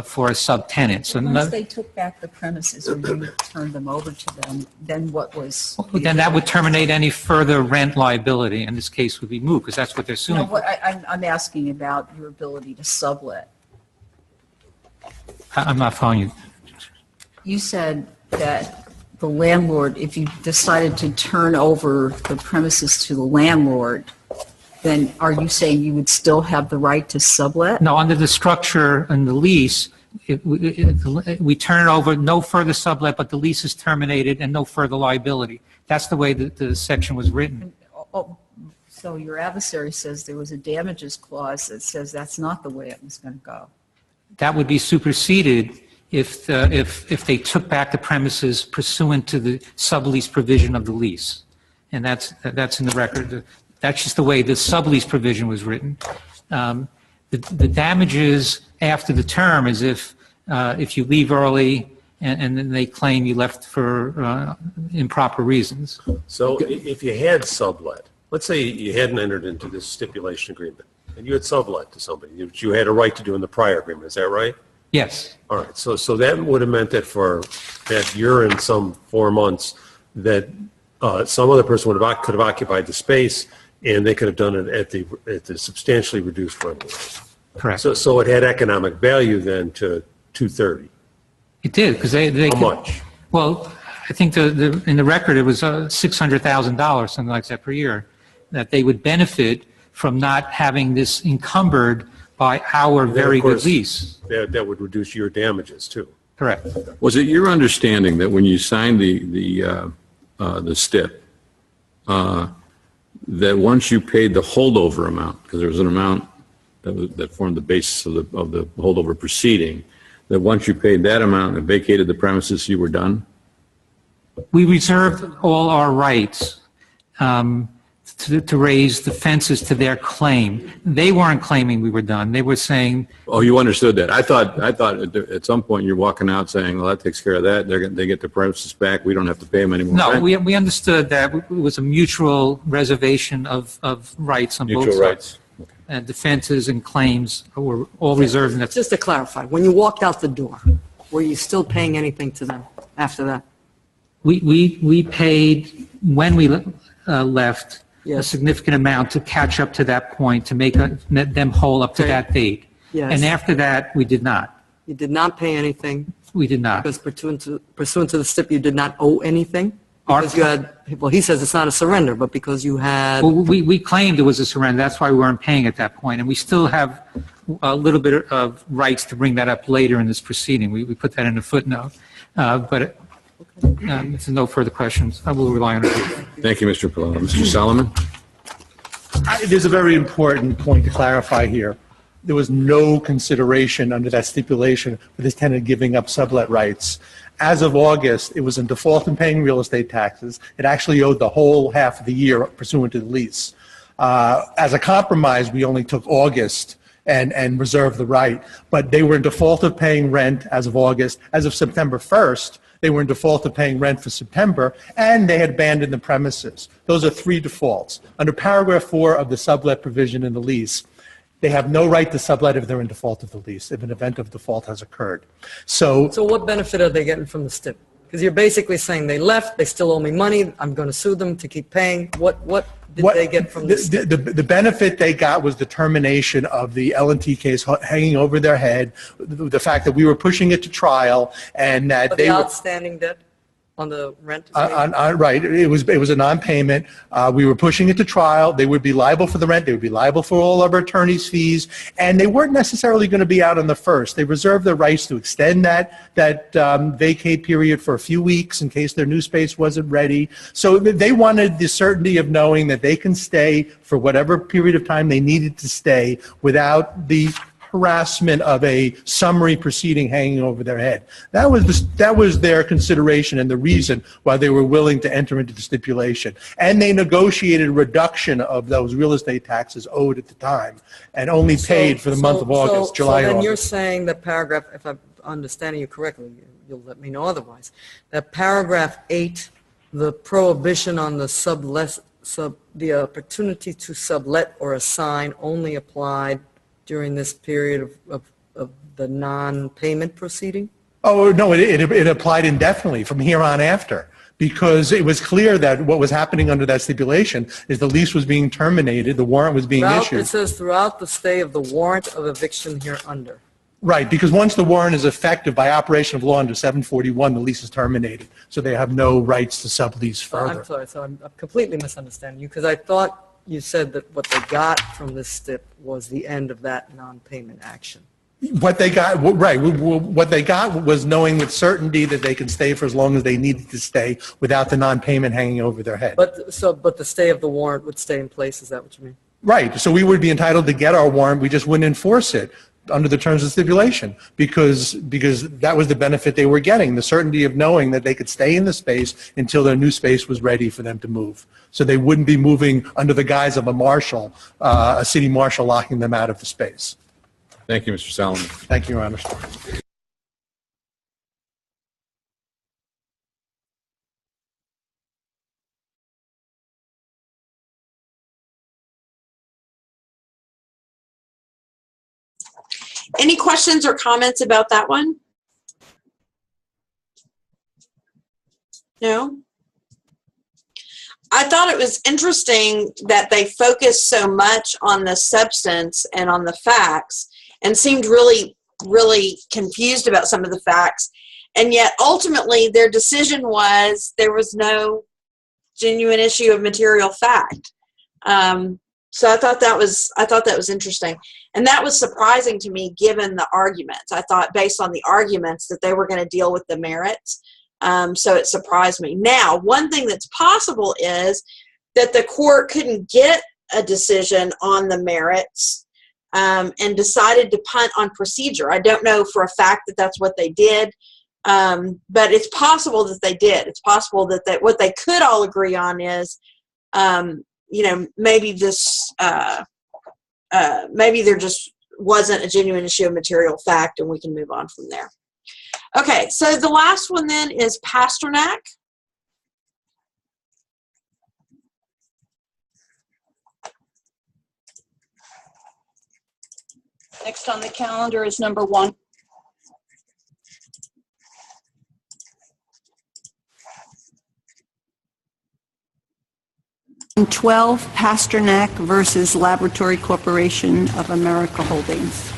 for a subtenant. So Once they took back the premises or you turned them over to them, then what was? then that would terminate any further rent liability, and this case would be moot, because that's what they're suing No, for. I'm asking about your ability to sublet. I'm not following you. You said that the landlord, if you decided to turn over the premises to the landlord, then are you saying you would still have the right to sublet? No, under the structure and the lease, we turn it over, no further sublet, but the lease is terminated and no further liability. That's the way that the section was written. Oh, so your adversary says there was a damages clause that says that's not the way it was going to go. That would be superseded if they took back the premises pursuant to the sublease provision of the lease. And that's in the record. That's just the way the sublease provision was written. The damages after the term is if you leave early and then they claim you left for improper reasons. So if you had sublet, let's say you hadn't entered into this stipulation agreement, and you had sublet to somebody, which you had a right to do in the prior agreement, is that right? Yes. All right, so that would have meant that for that year and some 4 months, that some other person could have occupied the space, and they could have done it at the substantially reduced rental rate. Correct. So it had economic value then to $230. It did, because they How could, much? Well, I think in the record it was $600,000, something like that per year, that they would benefit from not having this encumbered by our very good lease. That would reduce your damages too. Correct. Was it your understanding that when you signed the STIP, that once you paid the holdover amount, because there was an amount that formed the basis of the holdover proceeding, that once you paid that amount and vacated the premises, you were done? We reserved all our rights to raise defenses to their claim. They weren't claiming we were done. They were saying... Oh, you understood that. I thought at some point you're walking out saying, well, that takes care of that. They get the premises back. We don't have to pay them anymore. No, we understood that it was a mutual reservation of rights on both sides. Mutual rights. Okay. And defenses and claims were all reserved. And Just to clarify, when you walked out the door, were you still paying anything to them after that? We paid, when we left, a Yes. significant amount to catch up to that point, to make them whole up to Okay. that date. Yes. And after that, we did not. You did not pay anything We did not. because pursuant to the STIP, you did not owe anything? Because you had, well, he says it's not a surrender, but because you had... Well, we claimed it was a surrender. That's why we weren't paying at that point. And we still have a little bit of rights to bring that up later in this proceeding. We put that in a footnote. But if there's no further questions, I will rely on it. Thank you, Mr. Pallone. Mr. Solomon? There's a very important point to clarify here. There was no consideration under that stipulation for this tenant giving up sublet rights. As of August, it was in default in paying real estate taxes. It actually owed the whole half of the year pursuant to the lease. As a compromise, we only took August and reserved the right, but they were in default of paying rent as of August. As of September 1st, they were in default of paying rent for September, and they had abandoned the premises. Those are 3 defaults. Under paragraph 4 of the sublet provision in the lease, they have no right to sublet if they're in default of the lease, if an event of default has occurred. So what benefit are they getting from the STIP? Because you're basically saying they left, they still owe me money, I'm going to sue them to keep paying. What did they get from the STIP? The benefit they got was the termination of the L&T case hanging over their head, the fact that we were pushing it to trial, and that But they the were... outstanding debt on the rent? Right, it was a non-payment. We were pushing it to trial. They would be liable for the rent. They would be liable for all of our attorney's fees, and they weren't necessarily going to be out on the 1st. They reserved their rights to extend that vacate period for a few weeks in case their new space wasn't ready. So they wanted the certainty of knowing that they can stay for whatever period of time they needed to stay without the harassment of a summary proceeding hanging over their head. That was their consideration and the reason why they were willing to enter into the stipulation. And they negotiated a reduction of those real estate taxes owed at the time and only paid for the month of August, July and So then August. you're saying that paragraph, if I'm understanding you correctly, you'll let me know otherwise, that paragraph 8, the prohibition on the opportunity to sublet or assign only applied during this period of the non-payment proceeding? Oh, no, it applied indefinitely from here on after, because it was clear that what was happening under that stipulation is the lease was being terminated, the warrant was being issued. It says throughout the stay of the warrant of eviction hereunder. Right, because once the warrant is effective by operation of law under 741, the lease is terminated, so they have no rights to sublease further. I'm sorry, so I'm completely misunderstanding you, because I thought you said that what they got from this stip was the end of that non-payment action. What they got, right, what they got was knowing with certainty that they could stay for as long as they needed to stay without the non-payment hanging over their head. But the stay of the warrant would stay in place, is that what you mean? Right, so we would be entitled to get our warrant, we just wouldn't enforce it under the terms of stipulation, because that was the benefit they were getting, the certainty of knowing that they could stay in the space until their new space was ready for them to move. So they wouldn't be moving under the guise of a marshal, a city marshal locking them out of the space. Thank you, Mr. Solomon. Thank you, Your Honor. Any questions or comments about that one? No? I thought it was interesting that they focused so much on the substance and on the facts and seemed really, really confused about some of the facts. And yet ultimately their decision was there was no genuine issue of material fact. So I thought that was interesting. And that was surprising to me given the arguments. I thought based on the arguments that they were going to deal with the merits. So it surprised me. Now, one thing that's possible is that the court couldn't get a decision on the merits and decided to punt on procedure. I don't know for a fact that that's what they did, but it's possible that they did. It's possible that what they could all agree on is, maybe this, maybe there just wasn't a genuine issue of material fact, and we can move on from there. Okay, so the last one then is Pasternak. Next on the calendar is number 1. And 12, Pasternak versus Laboratory Corporation of America Holdings.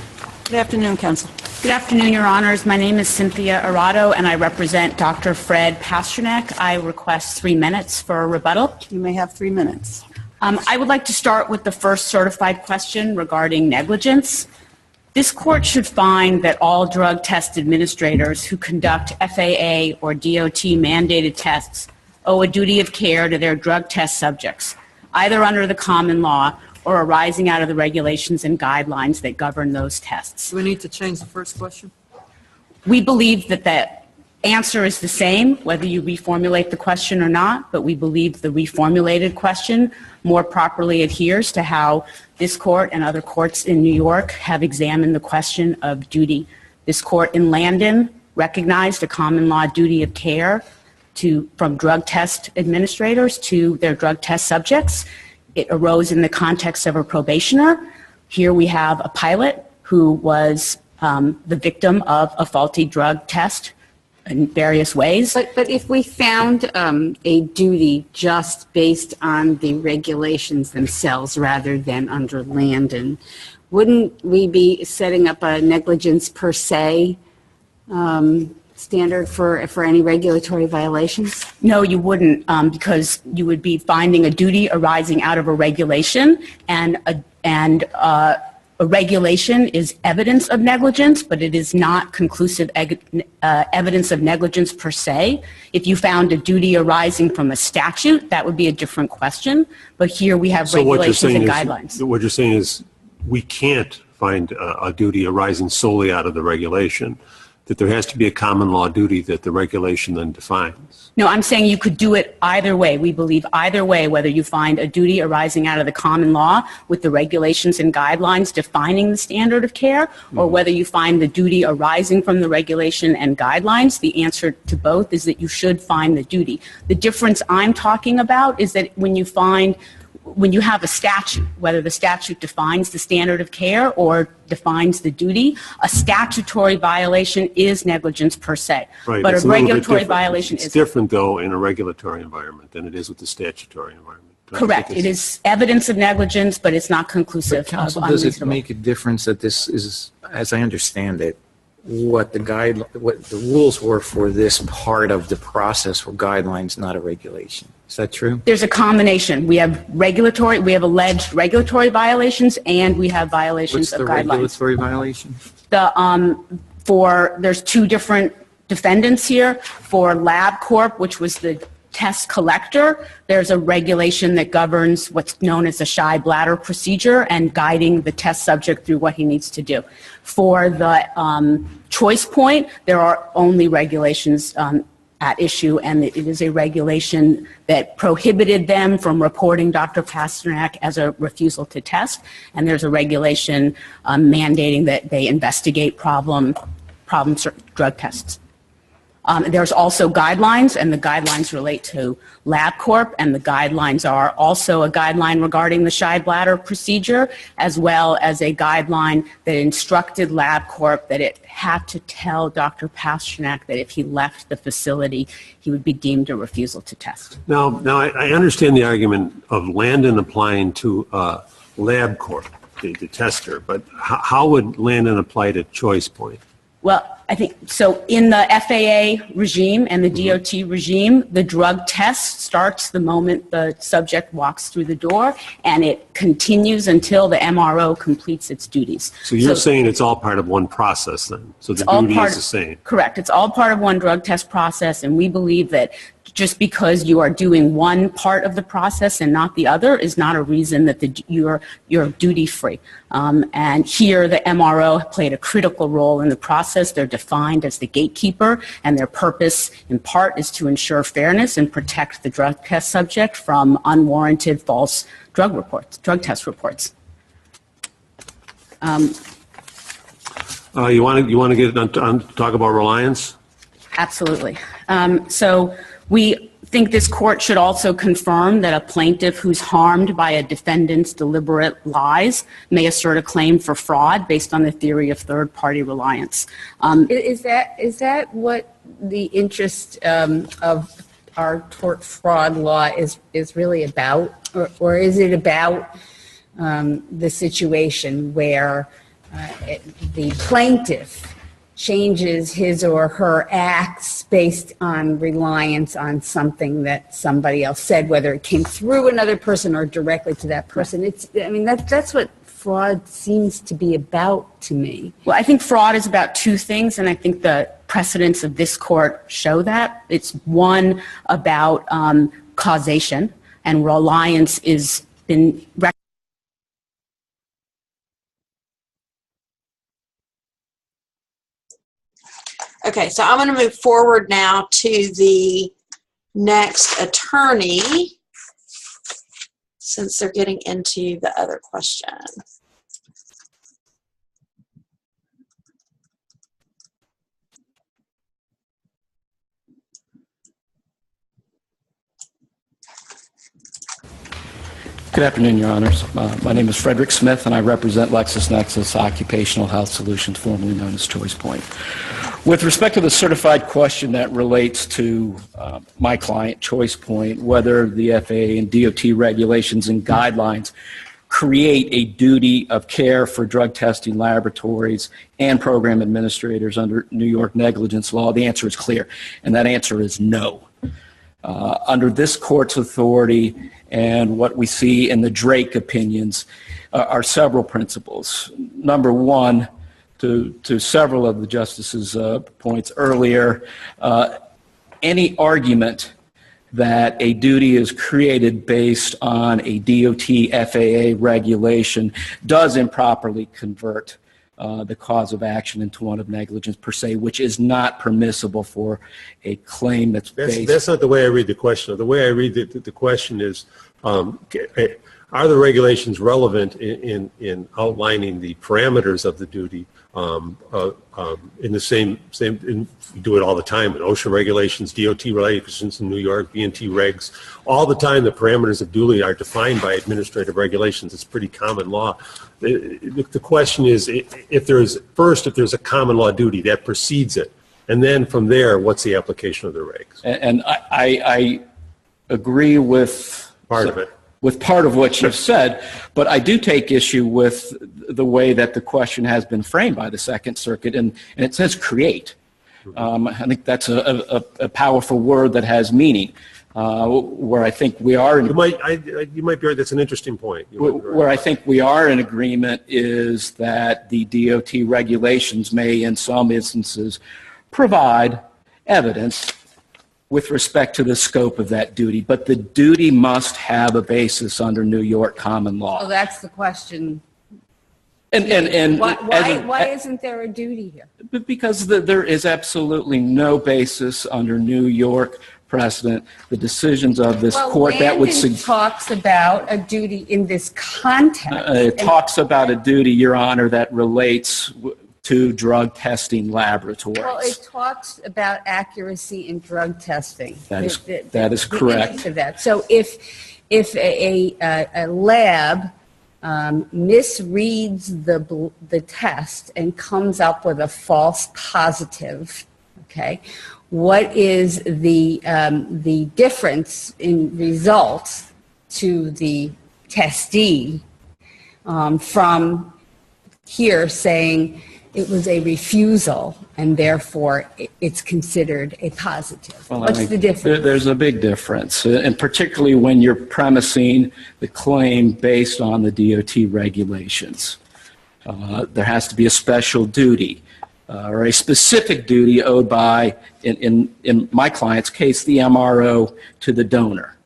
Good afternoon, counsel. Good afternoon, Your Honors. My name is Cynthia Arado, and I represent Dr. Fred Pasternak. I request 3 minutes for a rebuttal. You may have 3 minutes. I would like to start with the first certified question regarding negligence. This court should find that all drug test administrators who conduct FAA or DOT mandated tests owe a duty of care to their drug test subjects, either under the common law or arising out of the regulations and guidelines that govern those tests. Do we need to change the first question? We believe that the answer is the same, whether you reformulate the question or not, but we believe the reformulated question more properly adheres to how this court and other courts in New York have examined the question of duty. This court in Landon recognized a common law duty of care from drug test administrators to their drug test subjects. It arose in the context of a probationer. Here we have a pilot who was the victim of a faulty drug test in various ways. But if we found a duty just based on the regulations themselves rather than under Landon, wouldn't we be setting up a negligence per se standard for any regulatory violations? No, you wouldn't, because you would be finding a duty arising out of a regulation, and a regulation is evidence of negligence, but it is not conclusive evidence of negligence per se. If you found a duty arising from a statute, that would be a different question. But here we have regulations and guidelines. What you're saying is we can't find a duty arising solely out of the regulation, that there has to be a common law duty that the regulation then defines. No, I'm saying you could do it either way. We believe either way, whether you find a duty arising out of the common law with the regulations and guidelines defining the standard of care, or whether you find the duty arising from the regulation and guidelines, the answer to both is that you should find the duty. The difference I'm talking about is that when you find when you have a statute, whether the statute defines the standard of care or defines the duty, a statutory violation is negligence per se. Right. But It's a little bit regulatory different. violation It's is different, though, in a regulatory environment than it is with the statutory environment. correct. It is evidence of negligence, but it's not conclusive. But counsel, of does it unreasonable. make a difference that this is, as I understand it, what the rules were for this part of the process were guidelines, not a regulation? Is that true? There's a combination. We have alleged regulatory violations, and we have violations What's of the guidelines. regulatory violation? There's two different defendants here. For LabCorp, which was the test collector, there's a regulation that governs what's known as a shy bladder procedure and guiding the test subject through what he needs to do. For the choice point, there are only regulations at issue, and it is a regulation that prohibited them from reporting Dr. Pasternak as a refusal to test, and there's a regulation mandating that they investigate problem drug tests. There's also guidelines, and the guidelines relate to LabCorp, and the guidelines are also a guideline regarding the shy bladder procedure, as well as a guideline that instructed LabCorp that it had to tell Dr. Pasternak that if he left the facility, he would be deemed a refusal to test. Now I understand the argument of Landon applying to LabCorp, the tester, but how would Landon apply to choice point? Well, I think, so in the FAA regime and the DOT regime, the drug test starts the moment the subject walks through the door, and it continues until the MRO completes its duties. So you're saying it's all part of one process then? So the duty is the same? Correct. It's all part of one drug test process, and we believe that just because you are doing one part of the process and not the other is not a reason that you're duty-free. And here, the MRO played a critical role in the process. They're defined as the gatekeeper, and their purpose, in part, is to ensure fairness and protect the drug test subject from unwarranted false drug test reports. You want to get on talk about reliance? Absolutely. So we think this court should also confirm that a plaintiff who's harmed by a defendant's deliberate lies may assert a claim for fraud based on the theory of third-party reliance. Is that what the interest of our tort fraud law is really about? Or is it about the situation where the plaintiff changes his or her acts based on reliance on something that somebody else said, whether it came through another person or directly to that person? That's what fraud seems to be about to me. Well, I think fraud is about two things, and I think the precedents of this court show that. It's one about causation, and reliance is been recognized. Okay, so I'm going to move forward now to the next attorney, since they're getting into the other question. Good afternoon, Your Honors. My name is Frederick Smith, and I represent LexisNexis Occupational Health Solutions, formerly known as ChoicePoint. With respect to the certified question that relates to my client, ChoicePoint, whether the FAA and DOT regulations and guidelines create a duty of care for drug testing laboratories and program administrators under New York negligence law, the answer is clear, and that answer is no. Under this court's authority and what we see in the Drake opinions are several principles. Number one, to several of the justices' points earlier, any argument that a duty is created based on a DOT FAA regulation does improperly convert the cause of action into one of negligence per se, which is not permissible for a claim that's based. That's not the way I read the question. The way I read the question is, are the regulations relevant in outlining the parameters of the duty, in the same we do it all the time in OSHA regulations, DOT regulations in New York, B&T regs. All the time the parameters of duty are defined by administrative regulations. It's pretty common law. The question is, if there's a common law duty that precedes it, and then from there, what's the application of the regs? And I agree with part of it. With part of what you've said, but I do take issue with the way that the question has been framed by the Second Circuit, and it says create. I think that's a powerful word that has meaning. Where I think we are, you might be right. That's an interesting point. Where I think we are in agreement is that the DOT regulations may, in some instances, provide evidence with respect to the scope of that duty, but the duty must have a basis under New York common law. Well, that's the question. And why isn't there a duty here? Because there is absolutely no basis under New York precedent, the decisions of this court that would suggest. Talks about a duty in this context. It talks about a duty, Your Honor, that relates to drug testing laboratories. Well, it talks about accuracy in drug testing. That is correct. Of that. So if a lab misreads the test and comes up with a false positive, okay, what is the difference in results to the testee from here saying it was a refusal and therefore it's considered a positive? Well, What's the difference? There's a big difference, and particularly when you're premising the claim based on the DOT regulations. There has to be a special duty or a specific duty owed by, in my client's case, the MRO to the donor.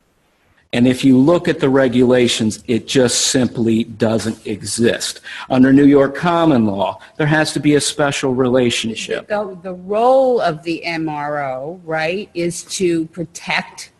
And if you look at the regulations, it just simply doesn't exist. Under New York common law, there has to be a special relationship. The role of the MRO, right, is to protect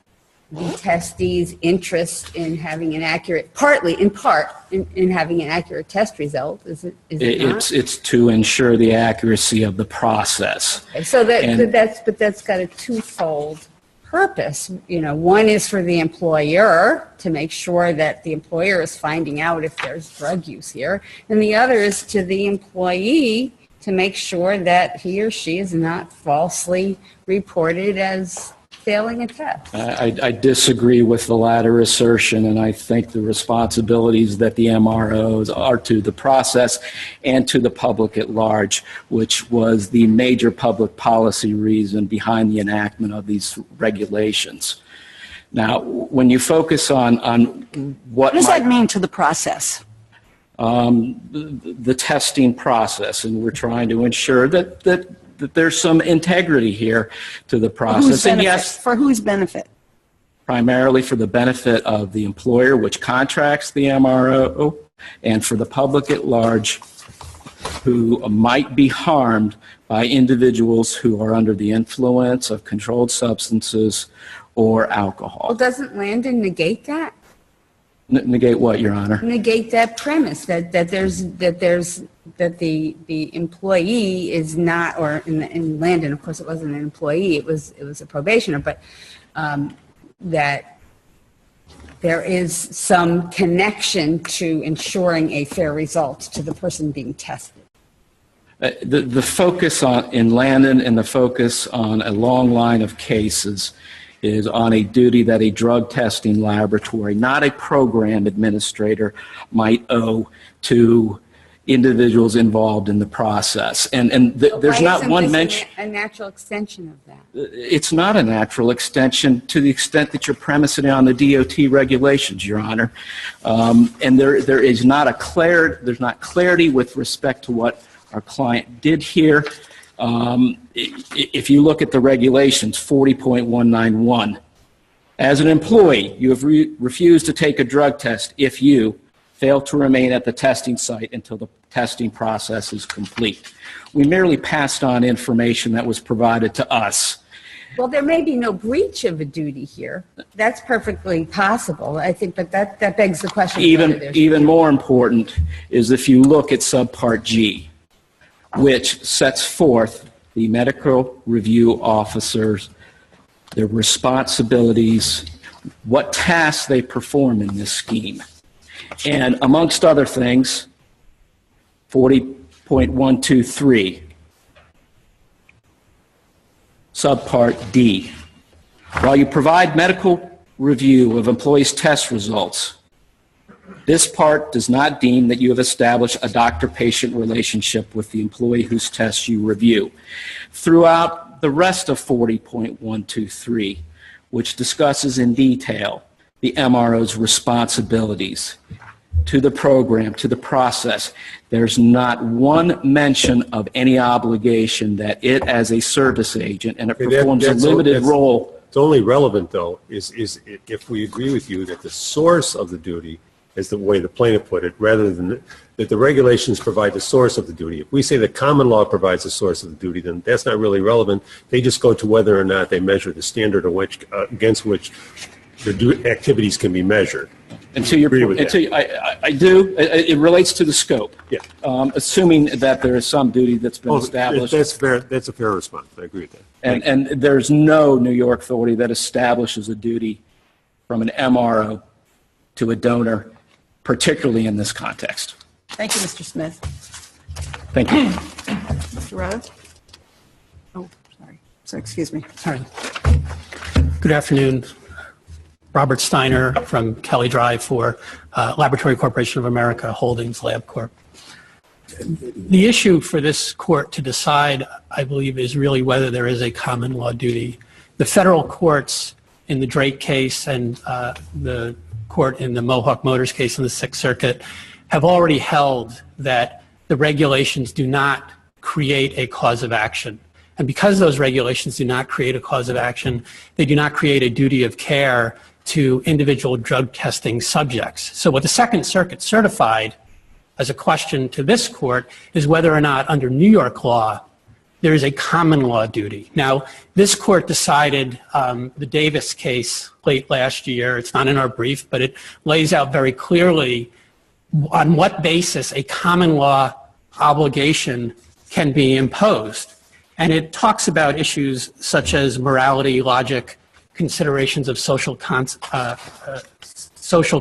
the testee's interest in having an accurate, in part, in having an accurate test result. Is it not? It's to ensure the accuracy of the process. Okay, so that's got a twofold purpose. You know, one is for the employer to make sure that the employer is finding out if there's drug use here, and the other is to the employee to make sure that he or she is not falsely reported as failing a test. I disagree with the latter assertion, and I think the responsibilities that the MROs are to the process and to the public at large, which was the major public policy reason behind the enactment of these regulations. Now, when you focus on what does that mean to the process? The testing process, and we're trying to ensure that there's some integrity here to the process. And yes, for whose benefit? Primarily for the benefit of the employer, which contracts the MRO, and for the public at large, who might be harmed by individuals who are under the influence of controlled substances or alcohol. Well, doesn't Landon negate that? Negate what, Your Honor? Negate that premise that the employee is not, or in Landon, of course, it wasn't an employee; it was a probationer, but that there is some connection to ensuring a fair result to the person being tested. The focus in Landon and the focus on a long line of cases is on a duty that a drug testing laboratory, not a program administrator, might owe to individuals involved in the process. And there's not one mention. A natural extension of that. It's not a natural extension to the extent that you're premising it on the DOT regulations, Your Honor. And there is not there's not clarity with respect to what our client did here. If you look at the regulations, 40.191, as an employee, you have refused to take a drug test if you fail to remain at the testing site until the testing process is complete. We merely passed on information that was provided to us. Well, there may be no breach of a duty here. That's perfectly possible, I think, but that begs the question. Even more important is if you look at subpart G. which sets forth the medical review officers, their responsibilities, what tasks they perform in this scheme. And amongst other things, 40.123, subpart D. While you provide medical review of employees' test results, this part does not deem that you have established a doctor-patient relationship with the employee whose tests you review. Throughout the rest of 40.123, which discusses in detail the MRO's responsibilities to the program, to the process, there's not one mention of any obligation that it, as a service agent, and it performs a limited role. It's only relevant, though, is if we agree with you that the source of the duty is the way the plaintiff put it, rather than that the regulations provide the source of the duty. If we say the common law provides the source of the duty, then that's not really relevant. They just go to whether or not they measure the standard against which the activities can be measured. And to your point, I do. It relates to the scope. Yeah. Assuming that there is some duty that's been established. That's fair. That's a fair response. I agree with that. And there's no New York authority that establishes a duty from an MRO to a donor, particularly in this context. Thank you, Mr. Smith. Thank you. Mr. Rhoda? Oh, sorry. So, excuse me. Sorry. Good afternoon. Robert Steiner from Kelly Drive for Laboratory Corporation of America Holdings LabCorp. The issue for this court to decide, I believe, is really whether there is a common law duty. The federal courts in the Drake case and the court in the Mohawk Motors case in the Sixth Circuit have already held that the regulations do not create a cause of action. And because those regulations do not create a cause of action, they do not create a duty of care to individual drug testing subjects. So what the Second Circuit certified as a question to this court is whether or not under New York law there is a common law duty. Now, this court decided the Davis case late last year. It's not in our brief, but it lays out very clearly on what basis a common law obligation can be imposed. And it talks about issues such as morality, logic, considerations of social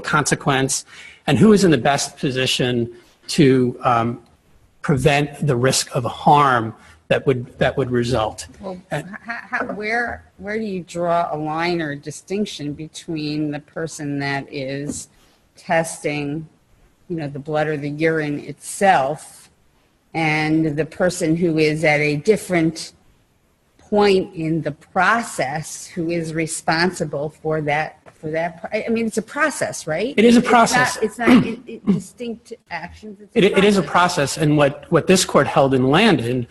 consequence, and who is in the best position to prevent the risk of harm that would result. Well, where do you draw a line or a distinction between the person that is testing, the blood or the urine itself, and the person who is at a different point in the process who is responsible for that? I mean, it's a process, right? It is a process. It's not distinct actions. It is a process, and what this court held in Landon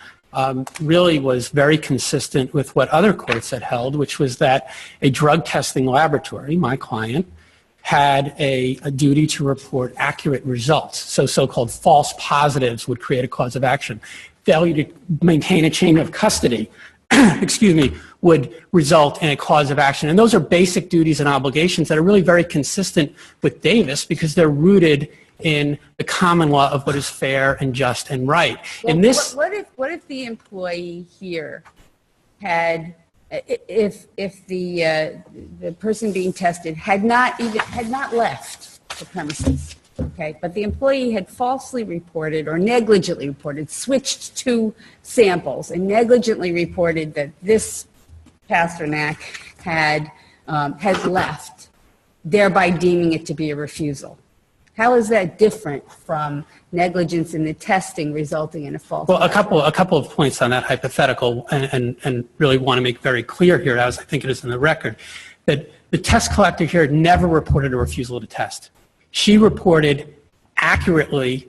really was very consistent with what other courts had held, which was that a drug testing laboratory, my client, had a duty to report accurate results. So-called false positives would create a cause of action. Failure to maintain a chain of custody, would result in a cause of action. And those are basic duties and obligations that are really very consistent with Davis because they're rooted in the common law of what is fair and just and right. Well, what if the employee here had, if the person being tested had not left the premises, okay, but the employee had falsely reported or negligently reported, switched two samples and negligently reported that this Pasternak had left, thereby deeming it to be a refusal. How is that different from negligence in the testing resulting in a false? Well, a couple of points on that hypothetical, and really want to make very clear here, as I think it is in the record, that the test collector here never reported a refusal to test. She reported accurately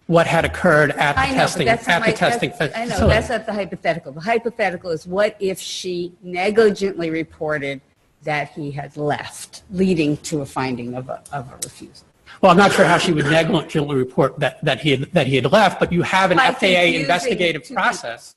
what had occurred at the testing facility. I know, that's not the hypothetical. The hypothetical is what if she negligently reported that he had left, leading to a finding of a refusal. Well, I'm not sure how she would negligently report that he had left, but you have an FAA investigative process.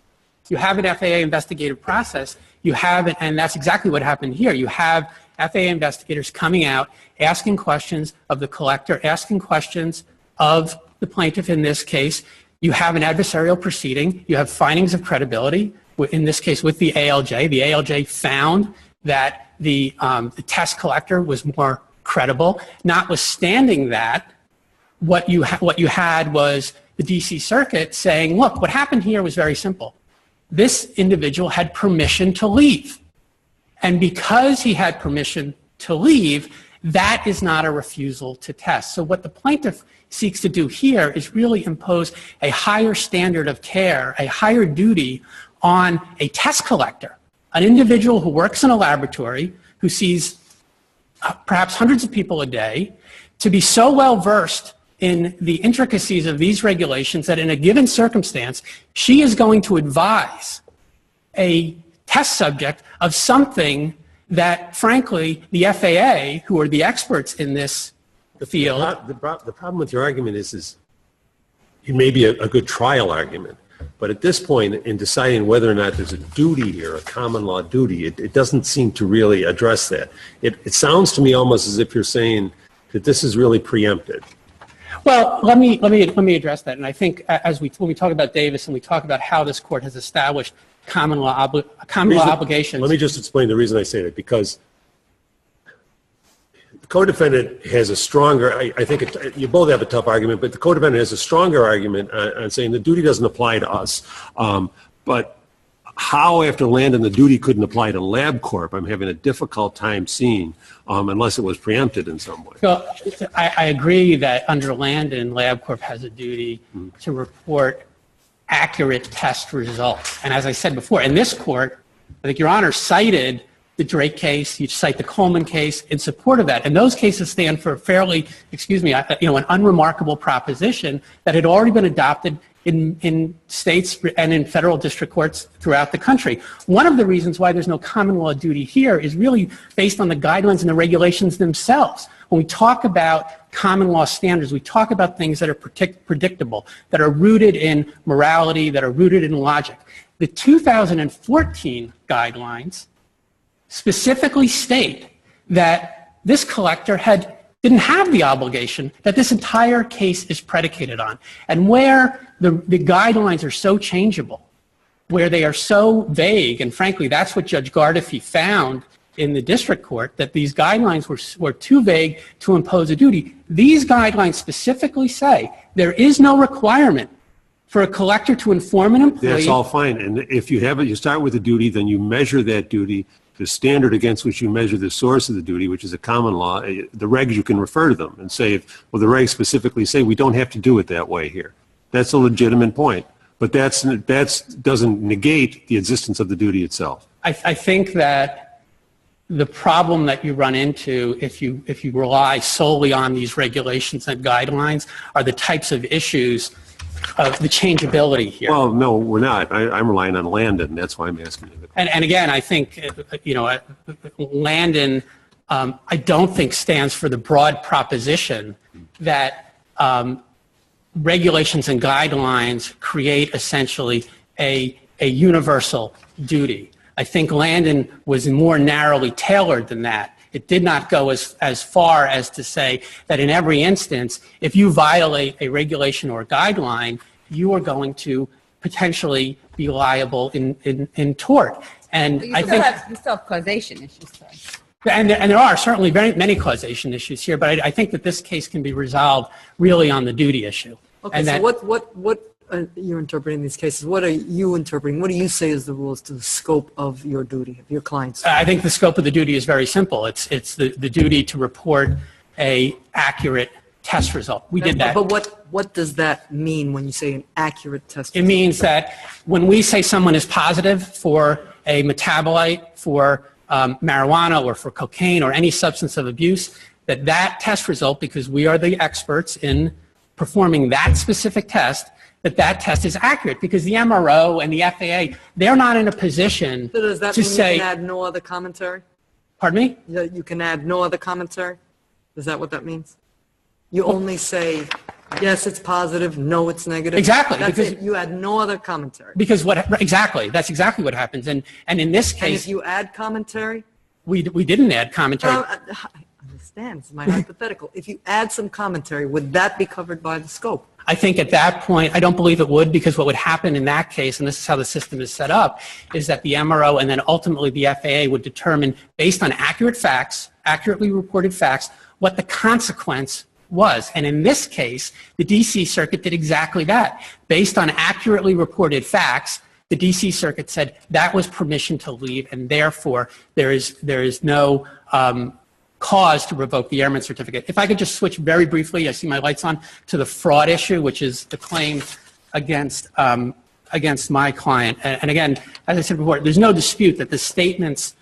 You have an FAA investigative process. You have it, and that's exactly what happened here. You have FAA investigators coming out, asking questions of the collector, asking questions of the plaintiff in this case, You have an adversarial proceeding. You have findings of credibility, in this case with the ALJ. The ALJ found that the test collector was more credible. Notwithstanding that, what you had was the D.C. Circuit saying, look, what happened here was very simple. This individual had permission to leave. And because he had permission to leave, that is not a refusal to test. So what the plaintiff seeks to do here is really impose a higher standard of care, a higher duty on a test collector, an individual who works in a laboratory, who sees perhaps hundreds of people a day, to be so well versed in the intricacies of these regulations that in a given circumstance, she is going to advise a test subject of something that, frankly, the FAA, who are the experts in this field. The problem with your argument is it may be a good trial argument, but at this point, in deciding whether or not there's a duty here, a common law duty, it doesn't seem to really address that. It sounds to me almost as if you're saying that this is really preempted. Well, let me address that. And I think when we talk about Davis and we talk about how this court has established common law obligations. Let me just explain the reason I say that, because the co-defendant has a stronger, I think you both have a tough argument, but the co-defendant has a stronger argument on saying the duty doesn't apply to us. But how, after Landon, the duty couldn't apply to LabCorp, I'm having a difficult time seeing, unless it was preempted in some way. Well, I agree that under Landon, LabCorp has a duty to report accurate test results. And as I said before, in this court, I think Your Honor cited the Drake case, you cite the Coleman case in support of that. And those cases stand for a fairly, an unremarkable proposition that had already been adopted in states and in federal district courts throughout the country. One of the reasons why there's no common law duty here is really based on the guidelines and the regulations themselves. When we talk about common law standards, we talk about things that are predictable, that are rooted in morality, that are rooted in logic. The 2014 guidelines specifically state that this collector didn't have the obligation that this entire case is predicated on. And where the guidelines are so changeable, where they are so vague, and frankly, that's what Judge Gardefee found in the district court, that these guidelines were too vague to impose a duty. These guidelines specifically say there is no requirement for a collector to inform an employee. That's all fine. And if you have it, you start with a duty, then you measure that duty, the standard against which you measure the source of the duty, which is a common law, the regs, you can refer to them and say, well, the regs specifically say we don't have to do it that way here. That's a legitimate point. But that doesn't negate the existence of the duty itself. I think that the problem that you run into if you rely solely on these regulations and guidelines are the types of issues of the changeability here. Well, no, we're not. I'm relying on Landon. That's why I'm asking you. And again, I think, Landon, I don't think stands for the broad proposition that regulations and guidelines create essentially a universal duty. I think Landon was more narrowly tailored than that. It did not go as far as to say that in every instance, if you violate a regulation or a guideline, you are going to potentially be liable in tort. And You still have causation issues, though. And there are certainly many causation issues here, but I think that this case can be resolved really on the duty issue. Okay, and so what you're interpreting these cases, what are you interpreting? What do you say is the rules to the scope of your duty, of your client's? I think the scope of the duty is very simple. It's the duty to report a accurate test result. We did that. But what does that mean when you say an accurate test result? It means that when we say someone is positive for a metabolite, for marijuana or for cocaine or any substance of abuse, that test result, because we are the experts in performing that specific test, that test is accurate, because the MRO and the FAA, they're not in a position So does that to mean say... you can add no other commentary? Pardon me? You can add no other commentary? Is that what that means? You only say, yes, it's positive, no, it's negative? Exactly. That's because it. You add no other commentary. Because exactly, that's exactly what happens. And in this case... And if you add commentary? We didn't add commentary. I understand. It's my hypothetical. If you add some commentary, would that be covered by the scope? I think at that point, I don't believe it would, because what would happen in that case, and this is how the system is set up, is that the MRO and then ultimately the FAA would determine, based on accurate facts, accurately reported facts, what the consequence was. And in this case, the D.C. Circuit did exactly that. Based on accurately reported facts, the D.C. Circuit said that was permission to leave, and therefore there is no cause to revoke the airman certificate. If I could just switch very briefly, I see my lights on, to the fraud issue, which is the claim against my client. And again, as I said before, there's no dispute that the statements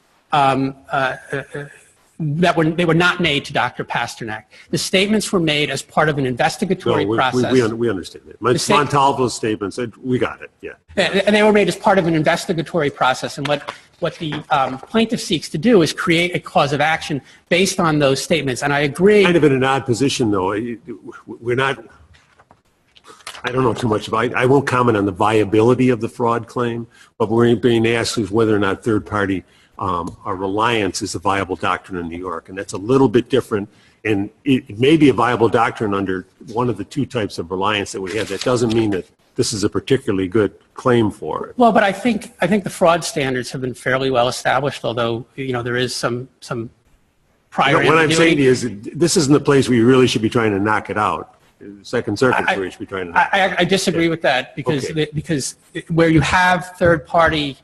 they were not made to Dr. Pasternak. The statements were made as part of an investigatory process. We understand it. Montalvo's statements, we got it, yeah. And they were made as part of an investigatory process. And what the plaintiff seeks to do is create a cause of action based on those statements. And I agree. Kind of in an odd position, though. We're not, I don't know too much about it. I won't comment on the viability of the fraud claim, but we're being asked is whether or not third-party reliance is a viable doctrine in New York. And that's a little bit different. And it may be a viable doctrine under one of the two types of reliance that we have. That doesn't mean that this is a particularly good claim for it. Well, but I think the fraud standards have been fairly well established, although, there is some prior What I'm saying is this isn't the place where you really should be trying to knock it out. The Second Circuit is where you should be trying to knock it out. I disagree with that because where you have third-party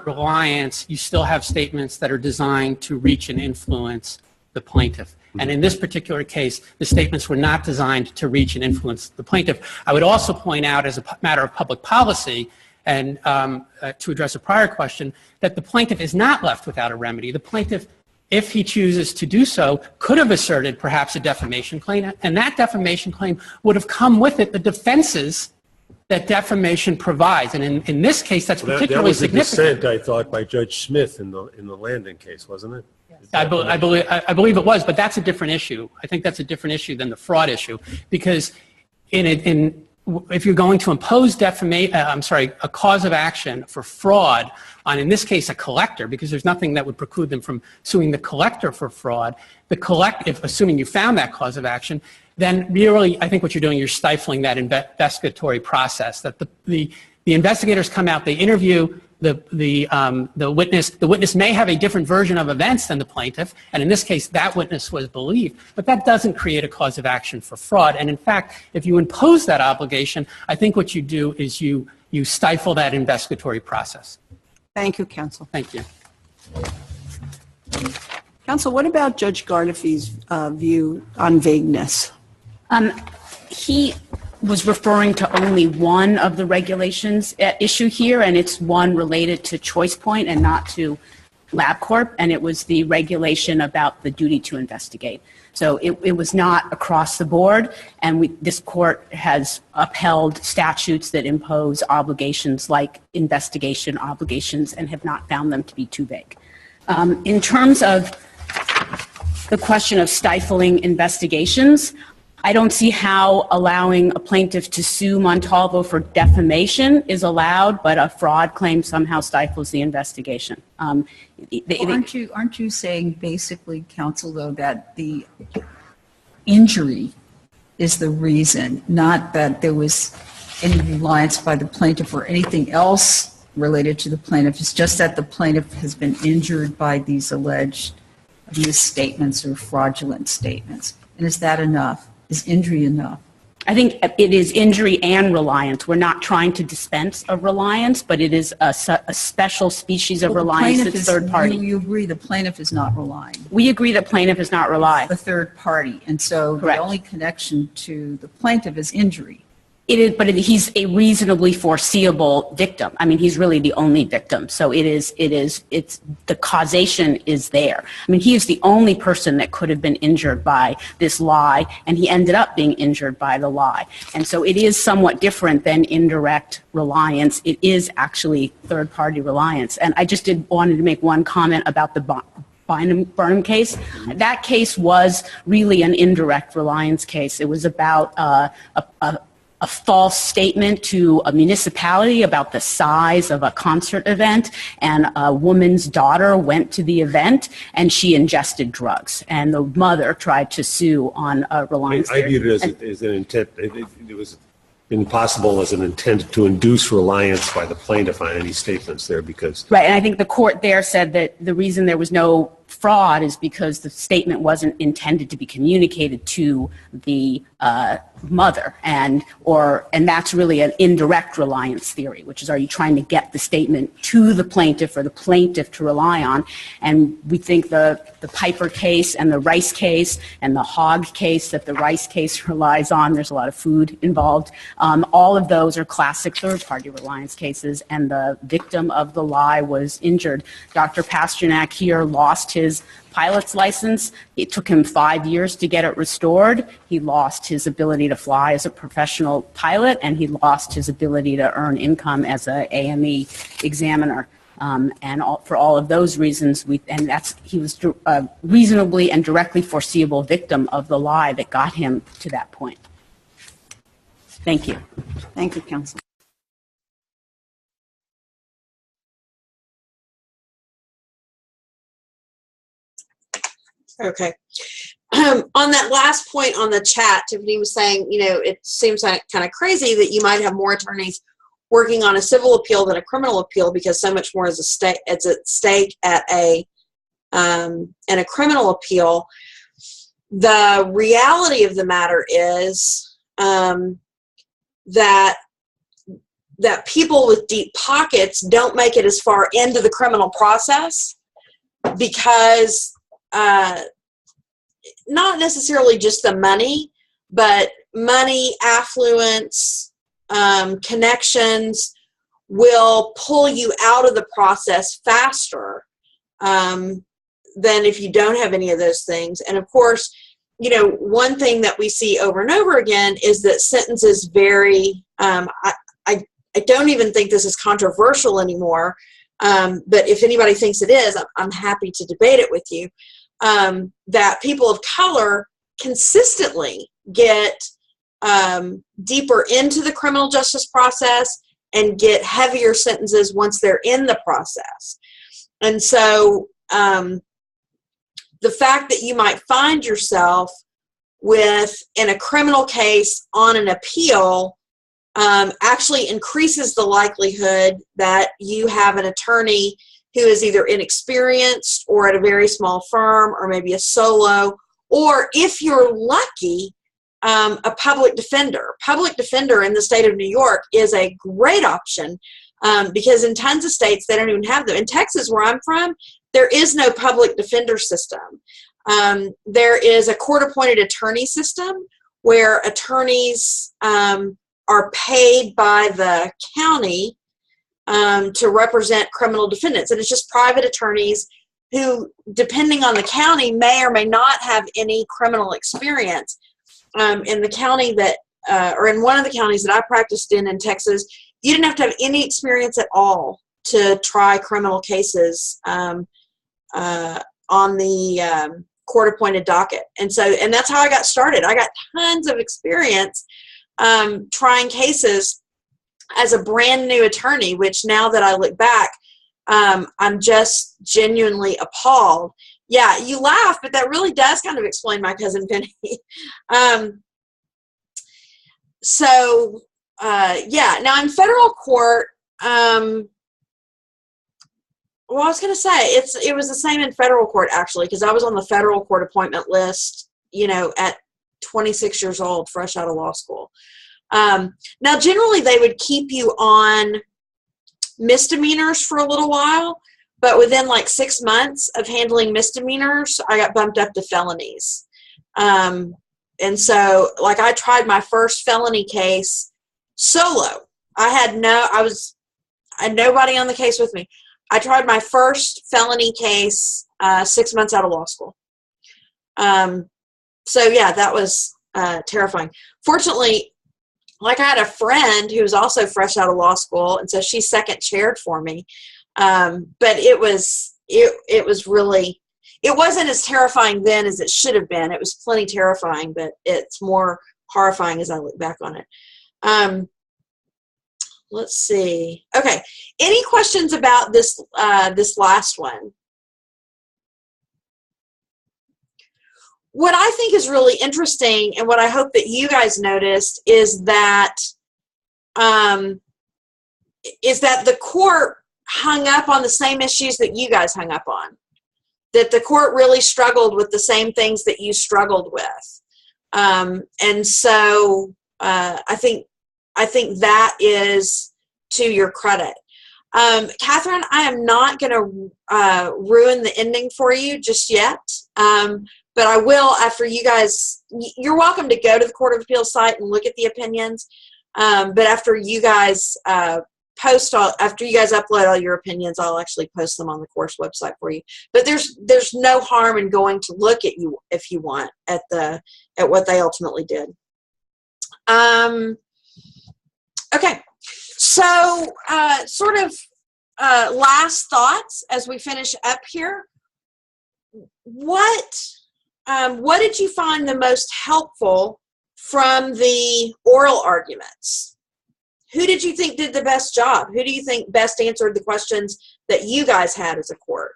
reliance, you still have statements that are designed to reach and influence the plaintiff. And in this particular case, the statements were not designed to reach and influence the plaintiff. I would also point out, as a matter of public policy, and to address a prior question, that the plaintiff is not left without a remedy. The plaintiff, if he chooses to do so, could have asserted perhaps a defamation claim, and that defamation claim would have come with it the defenses that defamation provides. And in this case, that's particularly significant. That was a dissent, I thought, by Judge Smith in the Landon case, wasn't it? I believe it was, but that's a different issue. I think that's a different issue than the fraud issue, because if you're going to impose a cause of action for fraud on, in this case, a collector, because there's nothing that would preclude them from suing the collector for fraud, assuming you found that cause of action, then really, I think what you're doing, you're stifling that investigatory process. That the investigators come out, they interview the witness. The witness may have a different version of events than the plaintiff, and in this case, that witness was believed. But that doesn't create a cause of action for fraud. And in fact, if you impose that obligation, I think what you do is you stifle that investigatory process. Thank you, counsel. Thank you. Counsel, what about Judge Gardefee's view on vagueness? He was referring to only one of the regulations at issue here, and it's one related to Choice Point and not to LabCorp, and it was the regulation about the duty to investigate. So it was not across the board, and this court has upheld statutes that impose obligations like investigation obligations and have not found them to be too vague. In terms of the question of stifling investigations, I don't see how allowing a plaintiff to sue Montalvo for defamation is allowed, but a fraud claim somehow stifles the investigation. Aren't you saying basically, counsel, though, that the injury is the reason, not that there was any reliance by the plaintiff or anything else related to the plaintiff? It's just that the plaintiff has been injured by these alleged misstatements or fraudulent statements. And is that enough? Is injury enough? I think it is injury and reliance. We're not trying to dispense of reliance, but it is a special species of reliance that's third party. You agree the plaintiff is not relying. We agree that plaintiff is not relying. The third party. And so the only connection to the plaintiff is injury. It is, but he's a reasonably foreseeable victim. I mean, he's really the only victim. So it's the causation is there. I mean, he is the only person that could have been injured by this lie, and he ended up being injured by the lie. And so it is somewhat different than indirect reliance. It is actually third-party reliance. And I just wanted to make one comment about the Burnham case. That case was really an indirect reliance case. It was about a false statement to a municipality about the size of a concert event, and a woman's daughter went to the event and she ingested drugs, and the mother tried to sue on a reliance. I viewed it as an intent. It was impossible as an intent to induce reliance by the plaintiff on any statements there because. Right, and I think the court there said that the reason there was no fraud is because the statement wasn't intended to be communicated to the mother, and that's really an indirect reliance theory, which is, are you trying to get the statement to the plaintiff or the plaintiff to rely on? And we think the Piper case and the Rice case and the Hogg case that the Rice case relies on, there's a lot of food involved, all of those are classic third-party reliance cases, and the victim of the lie was injured. Dr. Pasternak here lost his pilot's license. It took him 5 years to get it restored. He lost his ability to fly as a professional pilot, and he lost his ability to earn income as an AME examiner. For all of those reasons, he was a reasonably and directly foreseeable victim of the lie that got him to that point. Thank you. Thank you, counsel. Okay. On that last point on the chat, Tiffany was saying, it seems like kind of crazy that you might have more attorneys working on a civil appeal than a criminal appeal because so much more is at stake in a criminal appeal. The reality of the matter is that people with deep pockets don't make it as far into the criminal process because not necessarily just the money, but money, affluence, connections will pull you out of the process faster than if you don't have any of those things. And of course, one thing that we see over and over again is that sentences vary. I don't even think this is controversial anymore, but if anybody thinks it is, I'm happy to debate it with you. That people of color consistently get deeper into the criminal justice process and get heavier sentences once they're in the process. And so the fact that you might find yourself in a criminal case on an appeal actually increases the likelihood that you have an attorney who is either inexperienced or at a very small firm or maybe a solo, or if you're lucky, a public defender. Public defender in the state of New York is a great option because in tons of states they don't even have them. In Texas, where I'm from, there is no public defender system. There is a court-appointed attorney system where attorneys are paid by the county to represent criminal defendants. And it's just private attorneys who, depending on the county, may or may not have any criminal experience. In the county that, or in one of the counties that I practiced in Texas, you didn't have to have any experience at all to try criminal cases on the court-appointed docket. And that's how I got started. I got tons of experience trying cases as a brand new attorney, which now that I look back, I'm just genuinely appalled. Yeah, you laugh, but that really does kind of explain my cousin Penny. Now in federal court, well, I was going to say it was the same in federal court actually, because I was on the federal court appointment list, at 26 years old, fresh out of law school. Now, generally, they would keep you on misdemeanors for a little while, but within like 6 months of handling misdemeanors, I got bumped up to felonies. And so, like, I tried my first felony case solo. I had nobody on the case with me. I tried my first felony case 6 months out of law school. That was terrifying. Fortunately, like I had a friend who was also fresh out of law school, and so she second chaired for me. But it was really, it wasn't as terrifying then as it should have been. It was plenty terrifying, but it's more horrifying as I look back on it. Let's see. Okay. Any questions about this last one? What I think is really interesting, and what I hope that you guys noticed, is that is that the court hung up on the same issues that you guys hung up on. That the court really struggled with the same things that you struggled with. And so I think that is to your credit. Catherine, I am not going to ruin the ending for you just yet, but I will after you guys. You're welcome to go to the Court of Appeals site and look at the opinions, but after you guys after you guys upload all your opinions, I'll actually post them on the course website for you. But there's no harm in going to look at you if you want at what they ultimately did. Okay. So, sort of last thoughts as we finish up here. What did you find the most helpful from the oral arguments? Who did you think did the best job? Who do you think best answered the questions that you guys had as a court?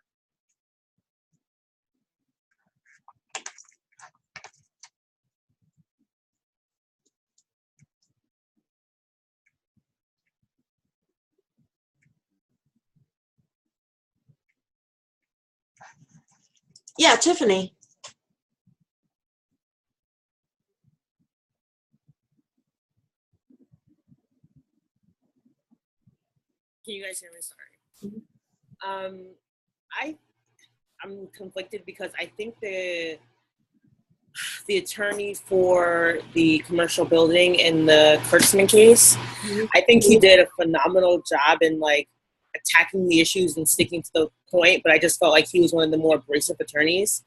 Yeah, Tiffany. Can you guys hear me? Sorry. I'm conflicted because I think the attorney for the commercial building in the Kurtzman case, I think he did a phenomenal job in like attacking the issues and sticking to the point, but I just felt like he was one of the more abrasive attorneys,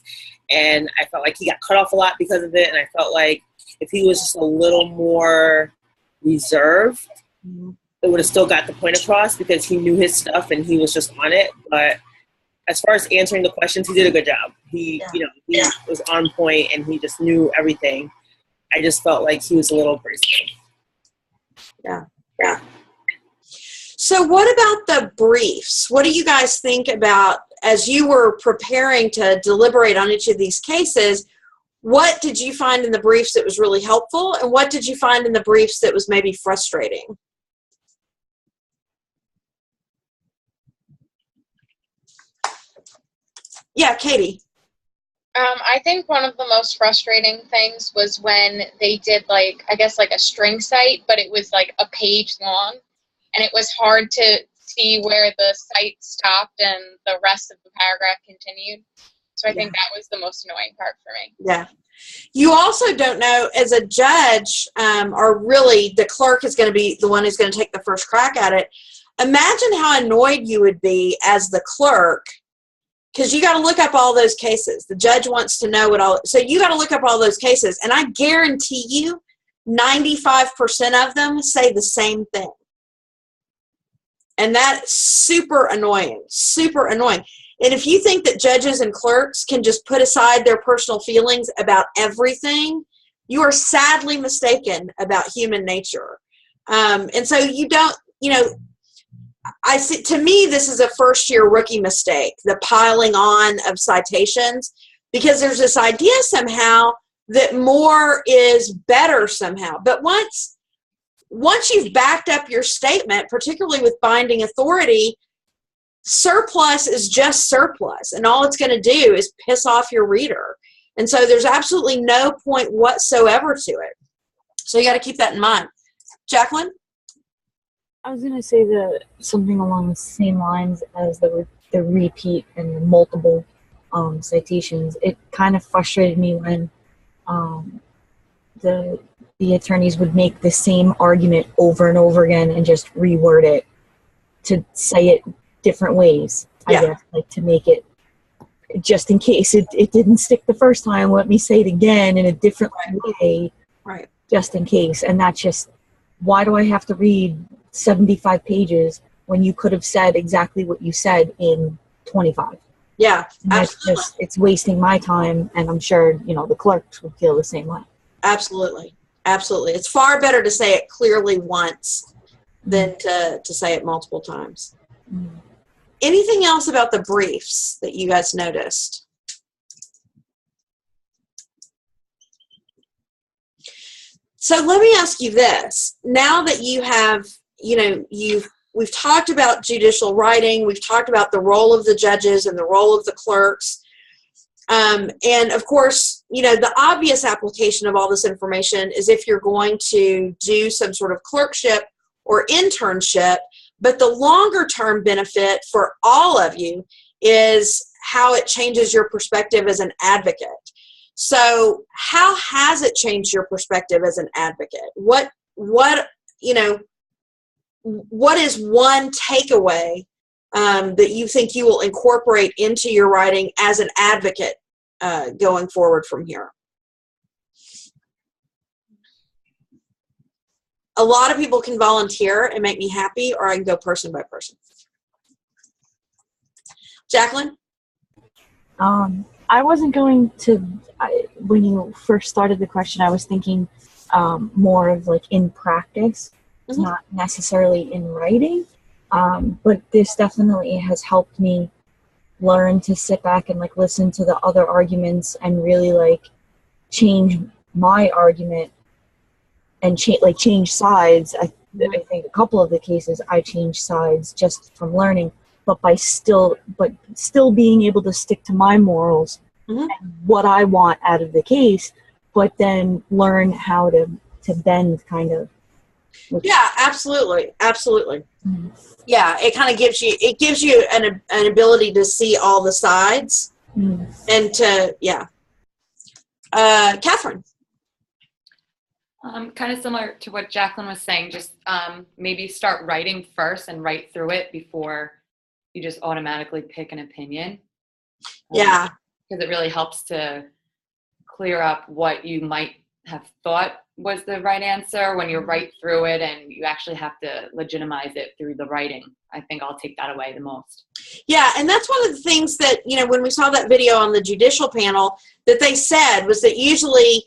and I felt like he got cut off a lot because of it, and I felt like if he was just a little more reserved, it would have still got the point across because he knew his stuff and he was just on it. But as far as answering the questions, he did a good job. He was on point and he just knew everything. I just felt like he was a little abrasive. Yeah. So what about the briefs? What do you guys think about, as you were preparing to deliberate on each of these cases, what did you find in the briefs that was really helpful, and what did you find in the briefs that was maybe frustrating? Yeah, Katie. I think one of the most frustrating things was when they did like a string cite, but it was like a page long, and it was hard to see where the cite stopped and the rest of the paragraph continued. So I think that was the most annoying part for me. Yeah. You also don't know, as a judge, or really the clerk is going to be the one who's going to take the first crack at it. Imagine how annoyed you would be as the clerk, because you got to look up all those cases. The judge wants to know so you got to look up all those cases, and I guarantee you 95% of them say the same thing. And that's super annoying, super annoying. And if you think that judges and clerks can just put aside their personal feelings about everything, you are sadly mistaken about human nature. And so you don't, I see, to me, this is a first-year rookie mistake, the piling on of citations, because there's this idea somehow that more is better somehow. But once you've backed up your statement, particularly with binding authority, surplus is just surplus, and all it's going to do is piss off your reader. And so there's absolutely no point whatsoever to it. So you got to keep that in mind. Jacqueline? I was going to say something along the same lines as the repeat and the multiple citations. It kind of frustrated me when the attorneys would make the same argument over and over again and just reword it to say it different ways, I guess, like to make it, just in case it didn't stick the first time, let me say it again in a different way, right? Just in case. And that's just, why do I have to read 75 pages when you could have said exactly what you said in 25? Yeah, and that's just, it's wasting my time, and I'm sure, the clerks would feel the same way. Absolutely. Absolutely. It's far better to say it clearly once than to say it multiple times. Mm-hmm. Anything else about the briefs that you guys noticed? So let me ask you this. Now that you have, we've talked about judicial writing, we've talked about the role of the judges and the role of the clerks. And of course, the obvious application of all this information is if you're going to do some sort of clerkship or internship, but the longer term benefit for all of you is how it changes your perspective as an advocate. So how has it changed your perspective as an advocate? What is one takeaway that you think you will incorporate into your writing as an advocate going forward from here? A lot of people can volunteer and make me happy, or I can go person by person. Jacqueline? I wasn't going to, when you first started the question, I was thinking more of like in practice, not necessarily in writing. But this definitely has helped me learn to sit back and like listen to the other arguments and really like change my argument and change sides. I think a couple of the cases I changed sides just from learning, but still being able to stick to my morals and what I want out of the case, but then learn how to bend kind of. Yeah, absolutely. Yeah, it kind of gives you an ability to see all the sides and to, Catherine. Kind of similar to what Jacqueline was saying, just maybe start writing first and write through it before you just automatically pick an opinion. Yeah. Because it really helps to clear up what you might have thought was the right answer when you write through it and you actually have to legitimize it through the writing. I think I'll take that away the most. Yeah, and that's one of the things that, when we saw that video on the judicial panel, that they said was that usually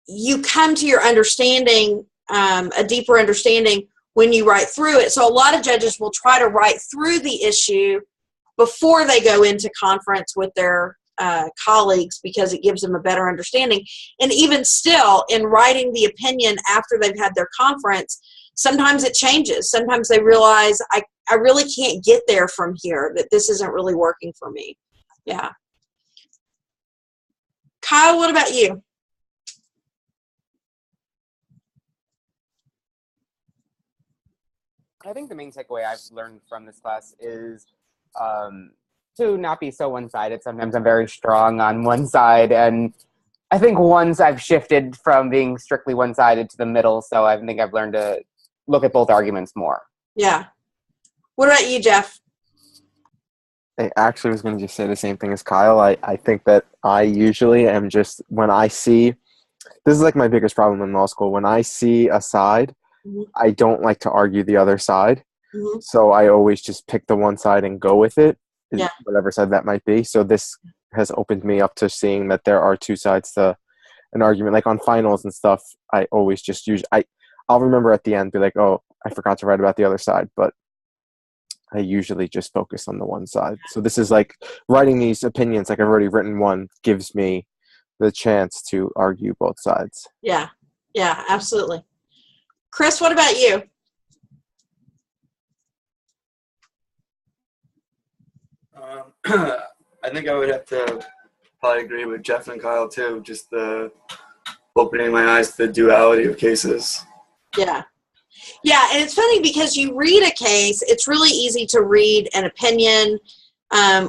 you come to your understanding, a deeper understanding, when you write through it. So a lot of judges will try to write through the issue before they go into conference with their colleagues because it gives them a better understanding. And even still, in writing the opinion after they've had their conference, sometimes it changes. Sometimes they realize, I really can't get there from here, that this isn't really working for me. Yeah. Kyle, what about you? I think the main takeaway I've learned from this class is to not be so one-sided. Sometimes I'm very strong on one side, and I think once I've shifted from being strictly one-sided to the middle, so I think I've learned to look at both arguments more. Yeah. What about you, Jeff? I actually was going to just say the same thing as Kyle. I think that I usually am just, when I see, this is like my biggest problem in law school, when I see a side, I don't like to argue the other side. So I always just pick the one side and go with it, whatever side that might be. So this has opened me up to seeing that there are two sides to an argument. Like on finals and stuff, I always just I'll remember at the end, be like, oh, I forgot to write about the other side, but I usually just focus on the one side. So this is like writing these opinions, like I've already written one, gives me the chance to argue both sides. Yeah, absolutely. Chris, what about you? I think I would have to probably agree with Jeff and Kyle too, just the opening my eyes to the duality of cases. Yeah, and it's funny because you read a case, it's really easy to read an opinion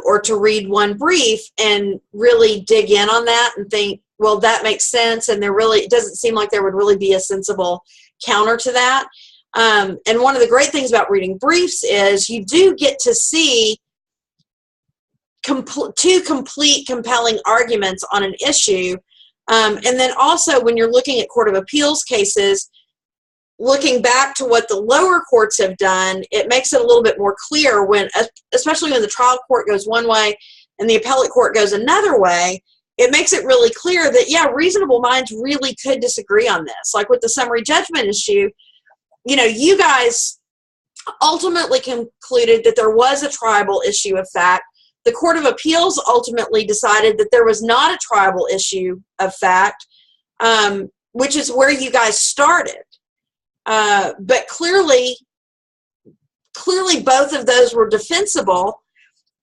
or to read one brief and really dig in on that and think, well, that makes sense, and it doesn't seem like there would really be a sensible counter to that. And one of the great things about reading briefs is you do get to see two complete compelling arguments on an issue. And then also when you're looking at Court of Appeals cases, looking back to what the lower courts have done, it makes it a little bit more clear especially when the trial court goes one way and the appellate court goes another way, it makes it really clear that, reasonable minds really could disagree on this. Like with the summary judgment issue, you guys ultimately concluded that there was a tribal issue of fact. The Court of Appeals ultimately decided that there was not a tribal issue of fact. which is where you guys started. But clearly both of those were defensible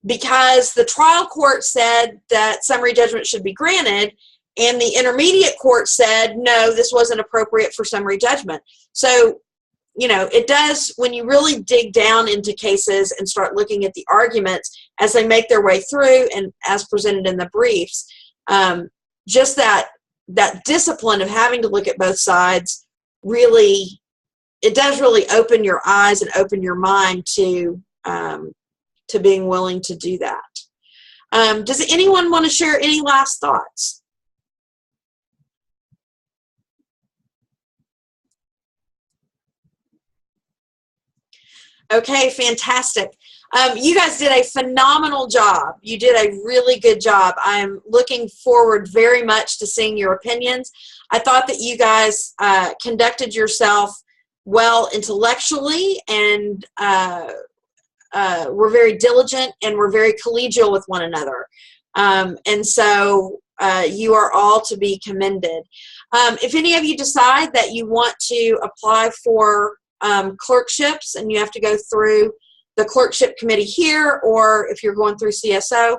because the trial court said that summary judgment should be granted, and the intermediate court said, no, this wasn't appropriate for summary judgment. So, you know, it does, when you really dig down into cases and start looking at the arguments as they make their way through and as presented in the briefs, just that discipline of having to look at both sides really, it does really open your eyes and open your mind to being willing to do that. Does anyone want to share any last thoughts? Okay, fantastic. You guys did a phenomenal job. You did a really good job. I'm looking forward very much to seeing your opinions. I thought that you guys conducted yourself well intellectually and were very diligent and were very collegial with one another. And so you are all to be commended. If any of you decide that you want to apply for clerkships and you have to go through the clerkship committee here, or if you're going through CSO,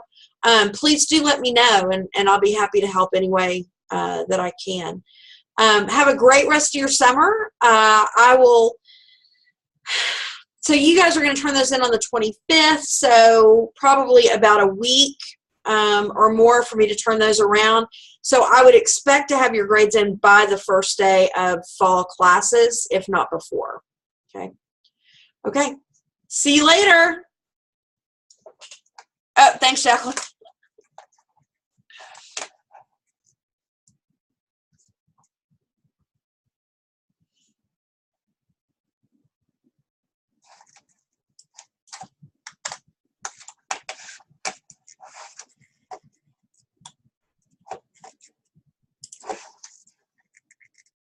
please do let me know, and I'll be happy to help any way that I can. Have a great rest of your summer. So you guys are going to turn those in on the 25th, so probably about a week or more for me to turn those around. So I would expect to have your grades in by the first day of fall classes, if not before. Okay. Okay. See you later. Oh, thanks, Jacqueline.